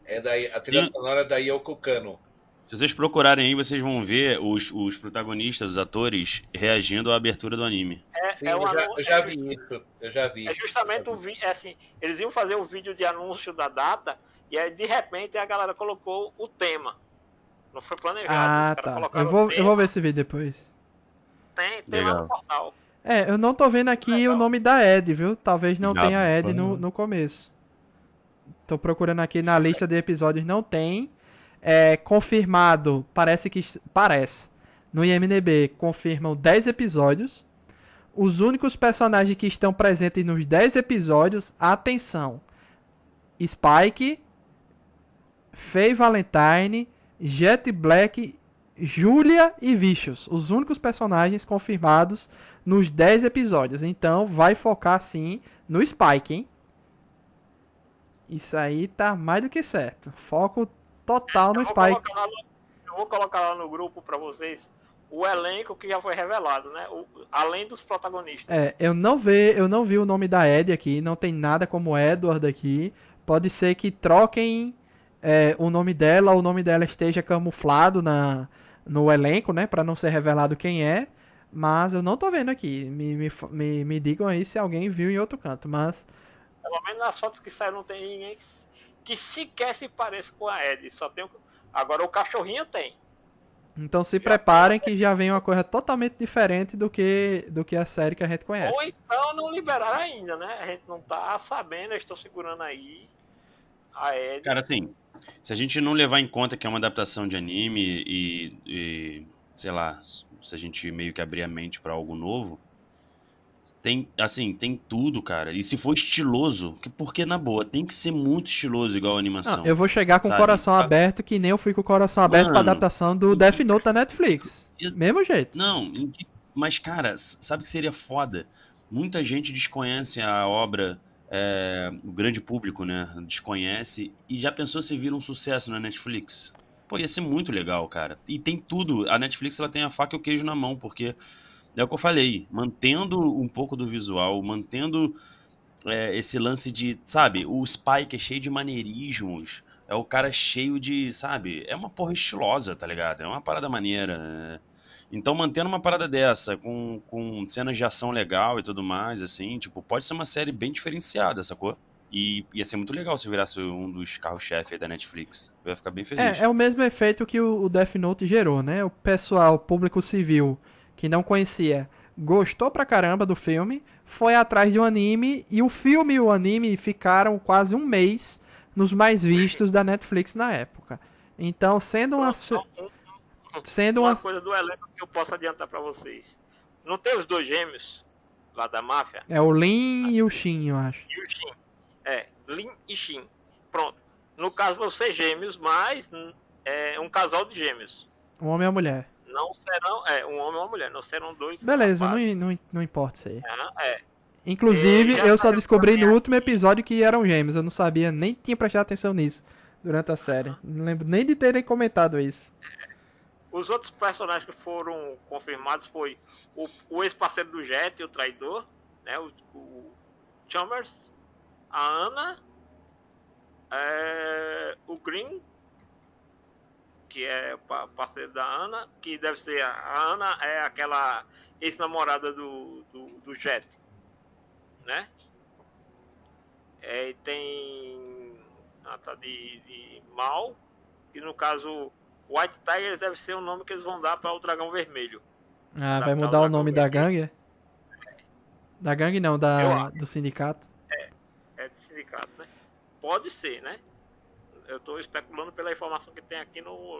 É a trilha sonora da Yoko Kanno. Se vocês procurarem aí, vocês vão ver os protagonistas, os atores, reagindo à abertura do anime. Sim, eu já vi isso. Eu já vi. É justamente assim, eles iam fazer o vídeo de anúncio da data e aí de repente a galera colocou o tema. Não foi planejado. Ah, tá. Eu vou ver esse vídeo depois. Tem lá no portal. Eu não tô vendo aqui o nome da Ed, viu? Talvez não Já tenha Ed vamos. no começo. Tô procurando aqui na lista de episódios, não tem. Confirmado, parece. No IMDb confirmam 10 episódios. Os únicos personagens que estão presentes nos 10 episódios, atenção: Spike, Faye Valentine, Jet Black, Julia e Vicious. Os únicos personagens confirmados nos 10 episódios. Então vai focar sim no Spike, hein? Isso aí tá mais do que certo. Foco total no Spike. Eu vou colocar lá no grupo pra vocês o elenco que já foi revelado, né? Além dos protagonistas. Eu não vi o nome da Ed aqui. Não tem nada como Edward aqui. Pode ser que troquem o nome dela, ou o nome dela esteja camuflado no elenco, né? Pra não ser revelado quem é. Mas eu não tô vendo aqui. Me digam aí se alguém viu em outro canto. Mas pelo menos nas fotos que saíram não tem ninguém que sequer se pareça com a Ed. Só tem agora o cachorrinho tem. então se preparem que já vem uma coisa totalmente diferente do que a série que a gente conhece. Ou então não liberaram ainda, né? A gente não tá sabendo, eu estou segurando aí a Ed. Cara, assim, se a gente não levar em conta que é uma adaptação de anime e sei lá, se a gente meio que abrir a mente pra algo novo, tem tudo, cara. E se for estiloso, porque na boa, tem que ser muito estiloso igual a animação. Não, eu vou chegar com o sabe? coração aberto, que nem eu fui com o coração aberto pra Mano, adaptação do Death Note da Netflix. Mesmo jeito. Não, mas cara, sabe o que seria foda? Muita gente desconhece a obra, o grande público, né? Desconhece e já pensou se vira um sucesso na Netflix. Pô, ia ser muito legal, cara. E tem tudo. A Netflix, ela tem a faca e o queijo na mão, porque é o que eu falei, mantendo um pouco do visual, mantendo esse lance de, sabe, o Spike é cheio de maneirismos, é o cara cheio de, sabe, é uma porra estilosa, tá ligado? É uma parada maneira, né? Então, mantendo uma parada dessa, com cenas de ação legal e tudo mais, assim, tipo, pode ser uma série bem diferenciada, sacou? E ia ser muito legal se virasse um dos carros-chefe aí da Netflix. Eu ia ficar bem feliz. É o mesmo efeito que o Death Note gerou, né? O pessoal, o público civil, que não conhecia, gostou pra caramba do filme, foi atrás de um anime, e o filme e o anime ficaram quase um mês nos mais vistos da Netflix na época. Então, sendo uma coisa do elenco que eu posso adiantar pra vocês. Não tem os dois gêmeos lá da máfia? É o Lin e o Shin, eu acho. E o Shin. Lin e Shin. Pronto. No caso, vão ser gêmeos, mas um casal de gêmeos. Um homem e uma mulher. Não serão, um homem e uma mulher, não serão dois. Beleza, rapazes. não importa isso aí. É. Inclusive, já eu só saiu descobri também no último episódio que eram gêmeos. Eu não sabia, nem tinha prestado atenção nisso durante a série. Não lembro nem de terem comentado isso. Os outros personagens que foram confirmados foi o ex-parceiro do Jet, o traidor, né? O Chalmers, a Ana, o Green, que é parceiro da Ana, que deve ser a Ana, é aquela ex-namorada do Jet, né? E tem tá de Mal, que no caso White Tigers deve ser o nome que eles vão dar para o Dragão Vermelho. Ah, vai mudar o nome da gangue? Da gangue não, do sindicato. É de sindicato, né? Pode ser, né? Eu estou especulando pela informação que tem aqui no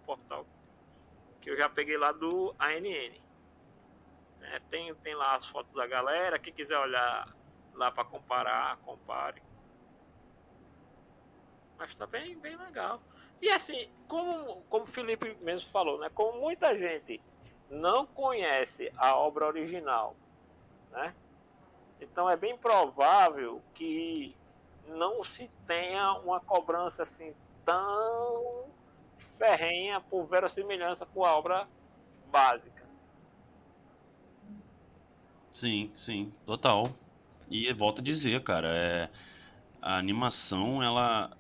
portal, que eu já peguei lá do ANN. Tem lá as fotos da galera. Quem quiser olhar lá para comparar, compare. Mas tá bem, bem legal. E assim, como o Felipe mesmo falou, né? Como muita gente não conhece a obra original, né? Então é bem provável que não se tenha uma cobrança assim tão ferrenha por verossimilhança com a obra básica. Sim, sim, total. E volto a dizer, cara, a animação, ela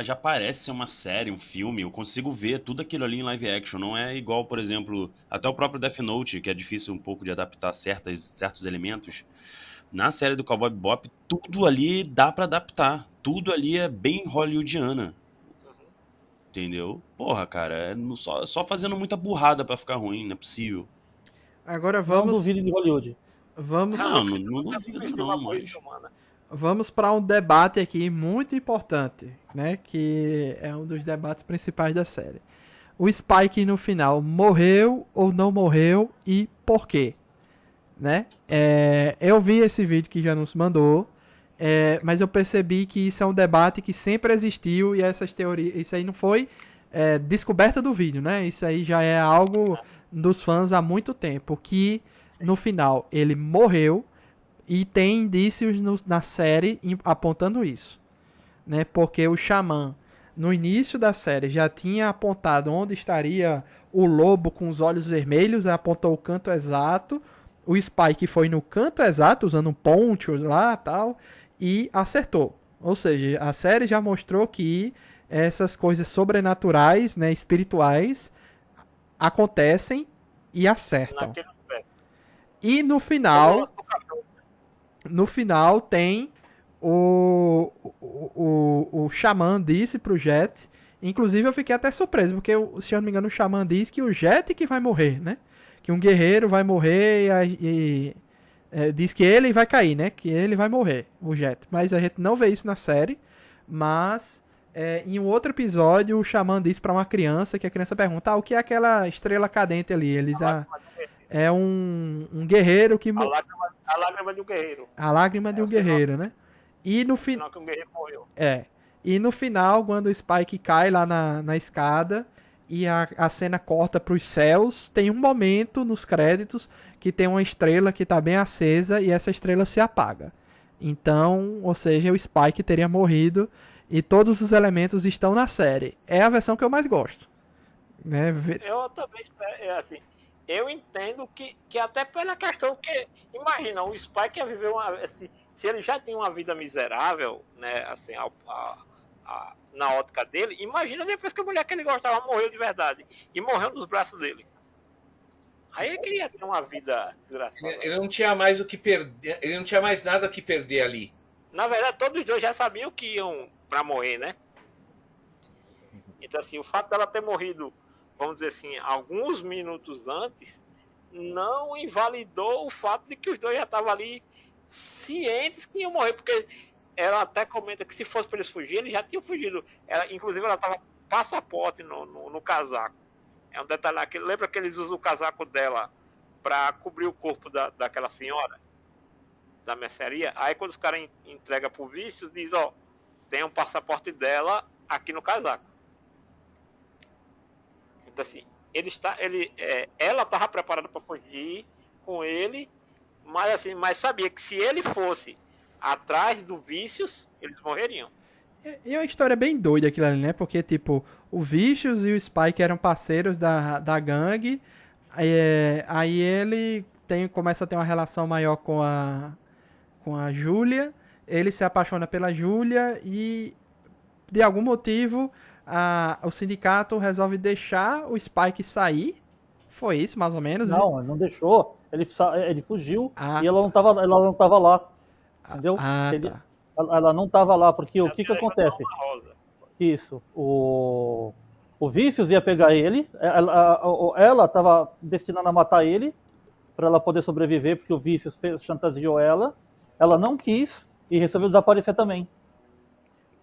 já parece ser uma série, um filme. Eu consigo ver tudo aquilo ali em live action. Não é igual, por exemplo, até o próprio Death Note, que é difícil um pouco de adaptar certos elementos. Na série do Cowboy Bebop, tudo ali dá pra adaptar. Tudo ali é bem hollywoodiana. Entendeu? Porra, cara, só fazendo muita burrada pra ficar ruim, não é possível. Agora Não vamos. duvide de Hollywood. Vamos. Não duvido não, mas... Vamos para um debate aqui muito importante, né? Que é um dos debates principais da série. O Spike no final morreu ou não morreu e por quê? Né? Eu vi esse vídeo que já nos mandou, mas eu percebi que isso é um debate que sempre existiu e essas teorias, isso aí não foi descoberta do vídeo, né? Isso aí já é algo dos fãs há muito tempo, que no final ele morreu e tem indícios na série apontando isso, né? Porque o Xamã, no início da série, já tinha apontado onde estaria o lobo com os olhos vermelhos, apontou o canto exato. O Spike foi no canto exato, usando um poncho lá tal, e acertou. Ou seja, a série já mostrou que essas coisas sobrenaturais, né, espirituais, acontecem e acertam. E no final tem o Xamã disse pro Jet, inclusive eu fiquei até surpreso, porque se eu não me engano o Xamã disse que o Jet que vai morrer, né? Que um guerreiro vai morrer e diz que ele vai cair, né? Que ele vai morrer, o Jet. Mas a gente não vê isso na série, mas em um outro episódio o Xamã disse pra uma criança, que a criança pergunta, o que é aquela estrela cadente ali? É um guerreiro que... A lágrima de um guerreiro. A lágrima de um guerreiro, né? E no final que um guerreiro morreu. E no final, quando o Spike cai lá na escada e a cena corta pros céus, tem um momento nos créditos que tem uma estrela que tá bem acesa e essa estrela se apaga. Então, ou seja, o Spike teria morrido e todos os elementos estão na série. É a versão que eu mais gosto. Né? Eu também espero, assim, eu entendo que até pela questão que, imagina, o Spike ia viver se ele já tinha uma vida miserável, né, assim, na ótica dele, imagina depois que a mulher que ele gostava morreu de verdade e morreu nos braços dele. Aí ele queria ter uma vida desgraçada. Ele não tinha mais o que perder, ele não tinha mais nada que perder ali. Na verdade, todos os dois já sabiam que iam pra morrer, né? Então, assim, o fato dela ter morrido, vamos dizer assim, alguns minutos antes, não invalidou o fato de que os dois já estavam ali cientes que iam morrer, porque ela até comenta que se fosse para eles fugir, eles já tinham fugido. Inclusive, ela estava passaporte no casaco. É um detalhe aqui. Lembra que eles usam o casaco dela para cobrir o corpo daquela senhora? Da mercearia? Aí, quando os caras entregam pro Vícios, diz, tem um passaporte dela aqui no casaco. Então, assim, ela estava preparada para fugir com ele, mas sabia que se ele fosse atrás do Vícios, eles morreriam. E é uma história bem doida aquilo ali, né? Porque, tipo, o Vicious e o Spike eram parceiros da gangue. Aí ele começa a ter uma relação maior com a Julia. Ele se apaixona pela Julia e, de algum motivo, o sindicato resolve deixar o Spike sair. Foi isso, mais ou menos? Não, ele não deixou. Ele fugiu e ela não tava lá. Entendeu? Tá. Ela não estava lá, porque o que acontece? Isso, o Vícios ia pegar ele, ela estava destinada a matar ele, para ela poder sobreviver, porque o Vícios chantageou ela não quis e resolveu desaparecer também.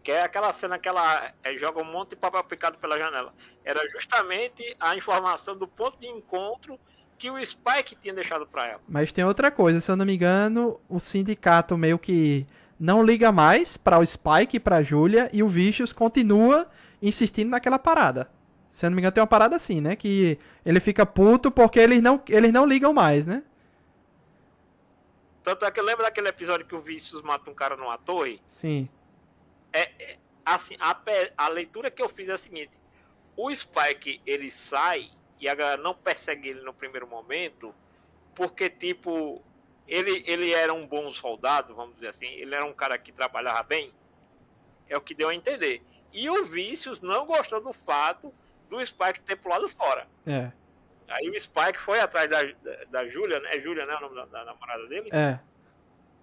Que é aquela cena que ela joga um monte de papel picado pela janela. Era justamente a informação do ponto de encontro que o Spike tinha deixado para ela. Mas tem outra coisa, se eu não me engano, o sindicato meio que não liga mais para o Spike e pra Julia, e o Vicious continua insistindo naquela parada. Se eu não me engano, tem uma parada assim, né? Que ele fica puto porque eles não ligam mais, né? Tanto é que lembra daquele episódio que o Vicious mata um cara numa torre? Sim. Assim, a leitura que eu fiz é a seguinte: o Spike ele sai e a galera não persegue ele no primeiro momento, porque tipo ele era um bom soldado, vamos dizer assim, ele era um cara que trabalhava bem, é o que deu a entender. E o Vicious não gostou do fato do Spike ter pulado fora. É. Aí o Spike foi atrás da Julia, né? Julia, né? O nome da namorada dele. É.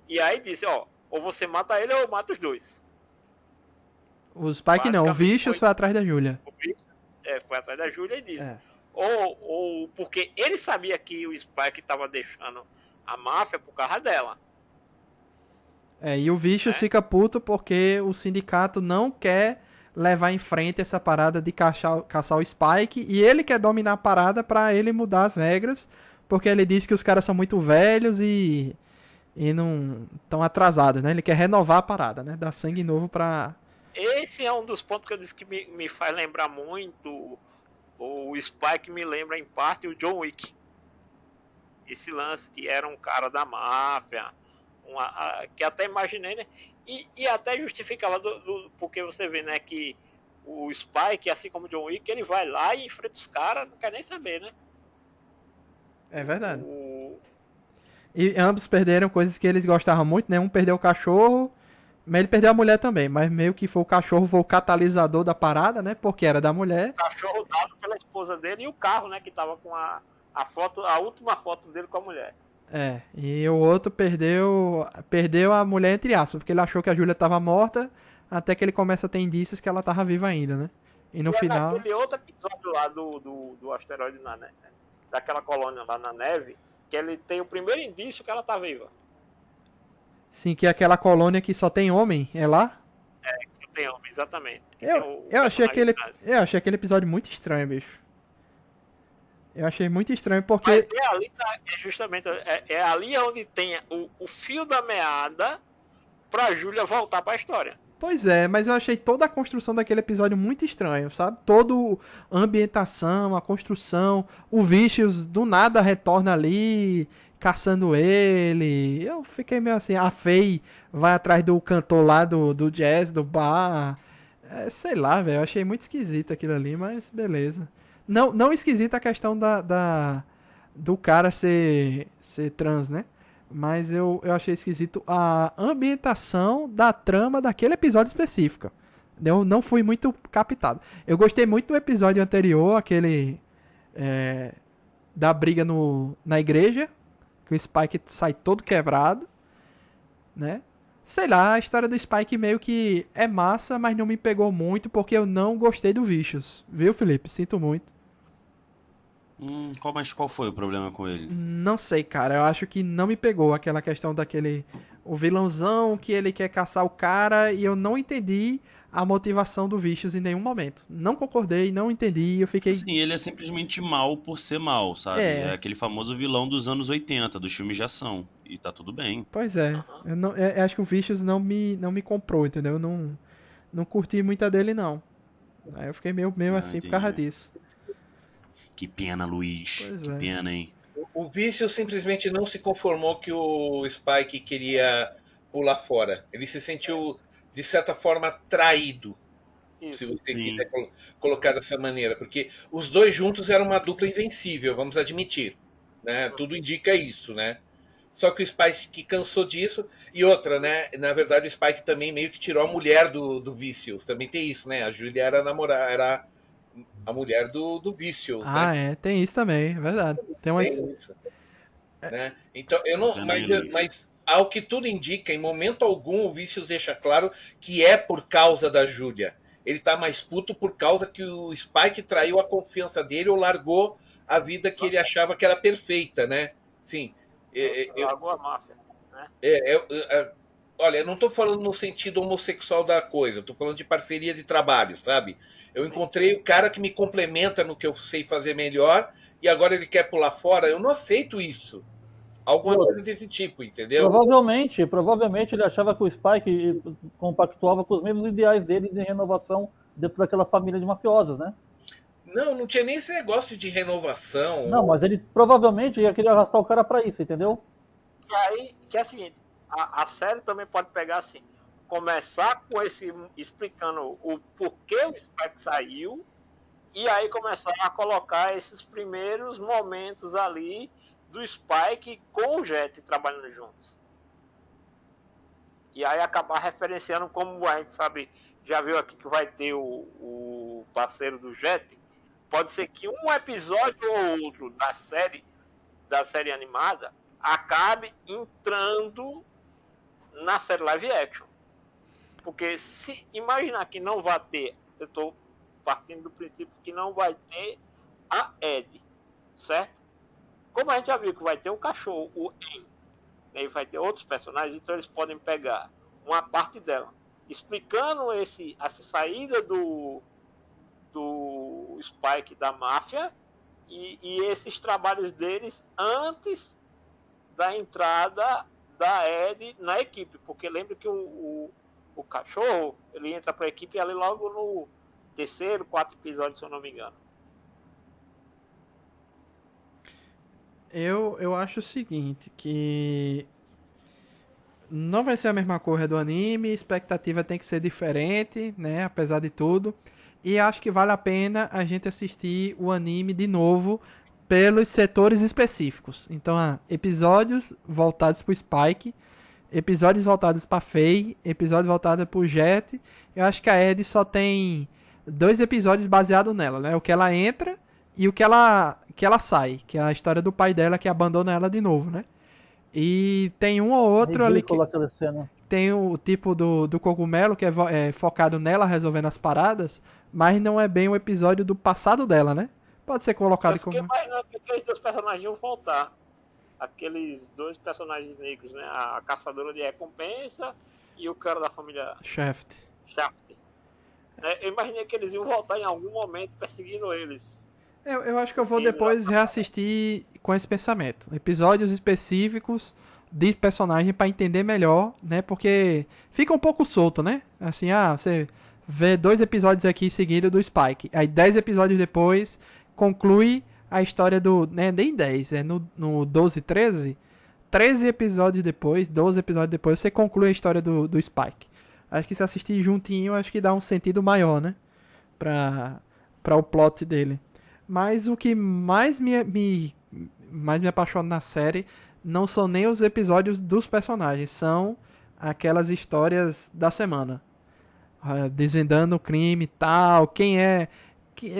E aí disse, ó, ou você mata ele ou eu mato os dois. O Spike não, o Vicious foi atrás da Julia. Foi atrás da Julia e disse. É. Ou porque ele sabia que o Spike tava deixando a máfia por causa dela. E o Vicious fica puto porque o sindicato não quer levar em frente essa parada de caçar o Spike, e ele quer dominar a parada pra ele mudar as regras, porque ele diz que os caras são muito velhos e não estão atrasados, né? Ele quer renovar a parada, né? Dar sangue novo pra... Esse é um dos pontos que eu disse que me faz lembrar muito. O Spike me lembra em parte o John Wick. Esse lance que era um cara da máfia, que até imaginei, né? E até justificava porque você vê, né, que o Spike, assim como o John Wick, ele vai lá e enfrenta os caras, não quer nem saber, né? É verdade. E ambos perderam coisas que eles gostavam muito, né? Um perdeu o cachorro, mas ele perdeu a mulher também, mas meio que foi o cachorro, foi o catalisador da parada, né? Porque era da mulher. O cachorro dado pela esposa dele e o carro, né? Que tava com a última foto dele com a mulher. E o outro perdeu a mulher entre aspas, porque ele achou que a Julia tava morta, até que ele começa a ter indícios que ela tava viva ainda, né? E no final... Aquele outro episódio lá do asteroide, daquela colônia lá na neve, que ele tem o primeiro indício que ela tá viva. Sim, que é aquela colônia que só tem homem, é lá? Que só tem homem, exatamente. Eu achei aquele episódio muito estranho, bicho. Eu achei muito estranho porque... Mas ali, justamente, ali onde tem o fio da meada pra Julia voltar pra história. Pois é, mas eu achei toda a construção daquele episódio muito estranho, sabe? Toda a ambientação, a construção, o Vicious do nada retorna ali, caçando ele. Eu fiquei meio assim, a Faye vai atrás do cantor lá do jazz, do bar. Sei lá, velho, eu achei muito esquisito aquilo ali, mas beleza. Não esquisito a questão do cara ser trans, né? Mas eu achei esquisito a ambientação da trama daquele episódio específico. Eu não fui muito captado. Eu gostei muito do episódio anterior, aquele da briga na igreja, que o Spike sai todo quebrado, né? Sei lá, a história do Spike meio que é massa, mas não me pegou muito porque eu não gostei do Vicious. Viu, Felipe? Sinto muito. Mas qual foi o problema com ele? Não sei, cara. Eu acho que não me pegou aquela questão o vilãozão que ele quer caçar o cara, e eu não entendi a motivação do Vicious em nenhum momento. Não concordei, não entendi, eu fiquei... Sim, ele é simplesmente mal por ser mal, sabe? É aquele famoso vilão dos anos 80, dos filmes de ação. E tá tudo bem. Pois é. Eu acho que o Vicious não me comprou, entendeu? Eu não curti muito a dele, não. Aí eu fiquei meio assim por causa disso. Que pena, Luiz. Pois que pena, hein? O Vício simplesmente não se conformou que o Spike queria pular fora. Ele se sentiu, de certa forma, traído. Isso. Se você quiser colocar dessa maneira. Porque os dois juntos eram uma dupla invencível, vamos admitir. Né? Tudo indica isso, né? Só que o Spike cansou disso. E outra, né? Na verdade, o Spike também meio que tirou a mulher do Vicious. Também tem isso, né? A Julia era era a mulher do Vicious, né? Tem isso também, é verdade. Tem isso. Né? Então, eu não. Mas ao que tudo indica, em momento algum, o Vicious deixa claro que é por causa da Julia. Ele tá mais puto por causa que o Spike traiu a confiança dele ou largou a vida que ele achava que era perfeita, né? Sim. Largou a máfia, né? Olha, eu não estou falando no sentido homossexual da coisa, estou falando de parceria de trabalho, sabe? Eu encontrei o cara que me complementa no que eu sei fazer melhor e agora ele quer pular fora. Eu não aceito isso. Alguma coisa desse tipo, entendeu? Provavelmente ele achava que o Spike compactuava com os mesmos ideais dele de renovação dentro daquela família de mafiosos, né? Não tinha nem esse negócio de renovação. Não, mas ele provavelmente ia querer arrastar o cara pra isso, entendeu? E aí, que é o seguinte, a série também pode pegar assim, começar com esse, explicando o porquê o Spike saiu, e aí começar a colocar esses primeiros momentos ali do Spike com o Jet trabalhando juntos. E aí acabar referenciando, como a gente sabe, já viu aqui que vai ter o parceiro do Jet, pode ser que um episódio ou outro da série animada acabe entrando na série live action. Porque se imaginar que não vai ter, eu estou partindo do princípio que não vai ter a Ed, certo? Como a gente já viu que vai ter o cachorro, o En, e vai ter outros personagens, então eles podem pegar uma parte dela, explicando essa saída do Spike da máfia e esses trabalhos deles antes da entrada da Ed na equipe, porque lembra que o cachorro, ele entra para a equipe ali logo no terceiro, quarto episódio, se eu não me engano. Eu acho o seguinte, que não vai ser a mesma coisa do anime, a expectativa tem que ser diferente, né, apesar de tudo. E acho que vale a pena a gente assistir o anime de novo pelos setores específicos. Então, episódios voltados pro Spike, episódios voltados pra Faye, episódios voltados pro Jet. Eu acho que a Ed só tem 2 episódios baseados nela, né? O que ela entra e o que ela sai, que é a história do pai dela que abandona ela de novo, né? E tem um ou outro ali que Aquela cena. tem o tipo do cogumelo que é focado nela resolvendo as paradas, mas não é bem o episódio do passado dela, né? Pode ser colocado Eu fiquei como... imaginando que aqueles dois personagens iam voltar. Aqueles dois personagens negros, né? A caçadora de recompensa e o cara da família Shaft. Shaft. Eu imaginei que eles iam voltar em algum momento perseguindo eles. Eu acho que eu vou depois reassistir com esse pensamento. Episódios específicos de personagem pra entender melhor, né? Porque fica um pouco solto, né? Assim, você vê 2 episódios aqui seguidos do Spike. Aí 10 episódios depois conclui a história do... Né, nem 10, no 12, 13. 13 episódios depois, 12 episódios depois, você conclui a história do Spike. Acho que se assistir juntinho, acho que dá um sentido maior, né? Pra o plot dele. Mas o que mais me apaixona na série não são nem os episódios dos personagens, são aquelas histórias da semana. Desvendando o crime e tal, quem é...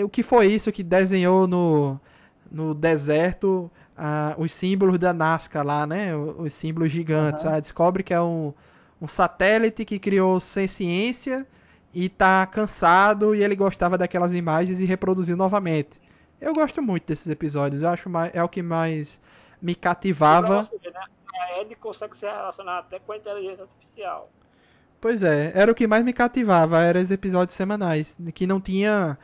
o que foi isso que desenhou no deserto os símbolos da Nazca lá, né? Os símbolos gigantes. Descobre que é um satélite que criou sem ciência e tá cansado e ele gostava daquelas imagens e reproduziu novamente. Eu gosto muito desses episódios, eu acho é o que mais me cativava. Você ver, né? A Ed consegue se relacionar até com a inteligência artificial. Pois é, era o que mais me cativava, eram os episódios semanais, que não tinha...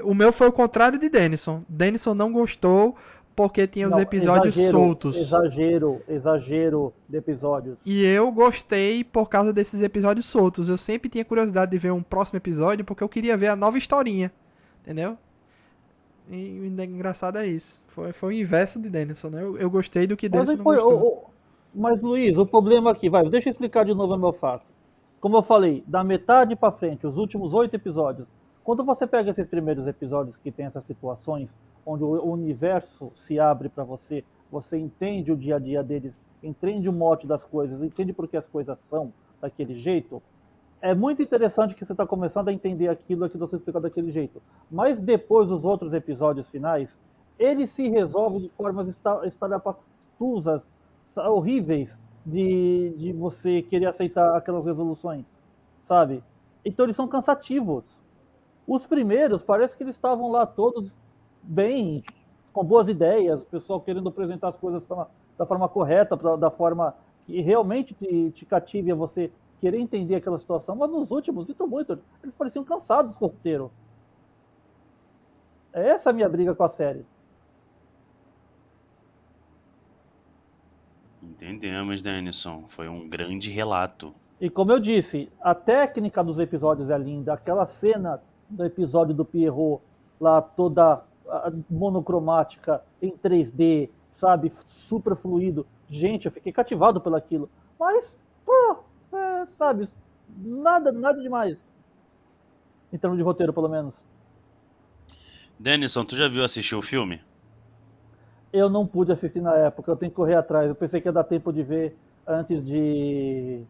O meu foi o contrário de Denison. Denison não gostou porque tinha os episódios soltos. Exagero de episódios. E eu gostei por causa desses episódios soltos. Eu sempre tinha curiosidade de ver um próximo episódio porque eu queria ver a nova historinha. Entendeu? E o engraçado é isso. Foi o inverso de Denison, né? Eu gostei do que Denison não gostou. Mas, Luiz, o problema aqui, deixa eu explicar de novo o meu fato. Como eu falei, da metade pra frente, os últimos 8 episódios, quando você pega esses primeiros episódios que tem essas situações, onde o universo se abre para você, você entende o dia a dia deles, entende o mote das coisas, entende por que as coisas são daquele jeito, é muito interessante que você está começando a entender aquilo que você explica daquele jeito. Mas depois, os outros episódios finais, eles se resolvem de formas estalhafustas, horríveis, de você querer aceitar aquelas resoluções, sabe? Então eles são cansativos. Os primeiros, parece que eles estavam lá todos bem, com boas ideias, o pessoal querendo apresentar as coisas da forma correta, da forma que realmente te cative a você querer entender aquela situação, mas nos últimos, sinto muito, eles pareciam cansados com o roteiro. Essa é a minha briga com a série. Entendemos, Denison. Foi um grande relato. E como eu disse, a técnica dos episódios é linda. Aquela cena do episódio do Pierrot, lá toda monocromática, em 3D, sabe? Super fluido. Gente, eu fiquei cativado pelo aquilo. Mas, pô, sabe? Nada demais. Em termos de roteiro, pelo menos. Denison, tu já viu assistir o filme? Eu não pude assistir na época, eu tenho que correr atrás. Eu pensei que ia dar tempo de ver antes de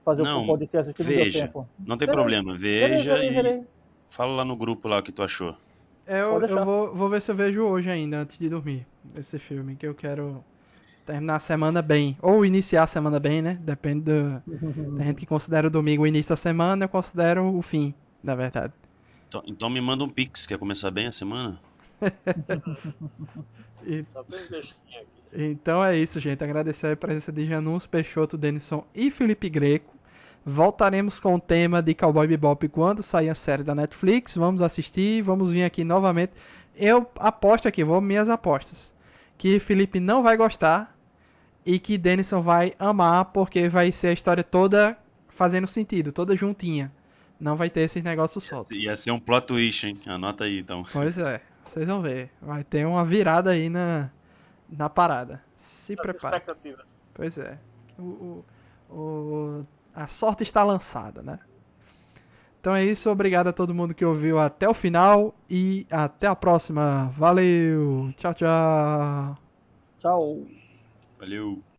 fazer o podcast, que não deu veja. tempo. Não tem problema, veja verei. e fala lá no grupo lá o que tu achou. Eu vou ver se eu vejo hoje ainda, antes de dormir, esse filme, que eu quero terminar a semana bem. Ou iniciar a semana bem, né? Depende do... Tem gente que considera o domingo o início da semana, eu considero o fim, na verdade. Então me manda um pix, quer começar bem a semana? Então é isso, gente. Agradecer a presença de Janus, Peixoto, Denison e Felipe Greco. Voltaremos com o tema de Cowboy Bebop quando sair a série da Netflix. Vamos assistir, vamos vir aqui novamente. Eu aposto aqui, vou minhas apostas, que Felipe não vai gostar e que Denison vai amar, porque vai ser a história toda fazendo sentido, toda juntinha. Não vai ter esses negócios soltos. Ia ser um plot twist, hein? Anota aí, então. Pois é, vocês vão ver. Vai ter uma virada aí na parada. Se prepare. Pois é. A sorte está lançada, né? Então é isso. Obrigado a todo mundo que ouviu até o final. E até a próxima. Valeu. Tchau, tchau. Tchau. Valeu.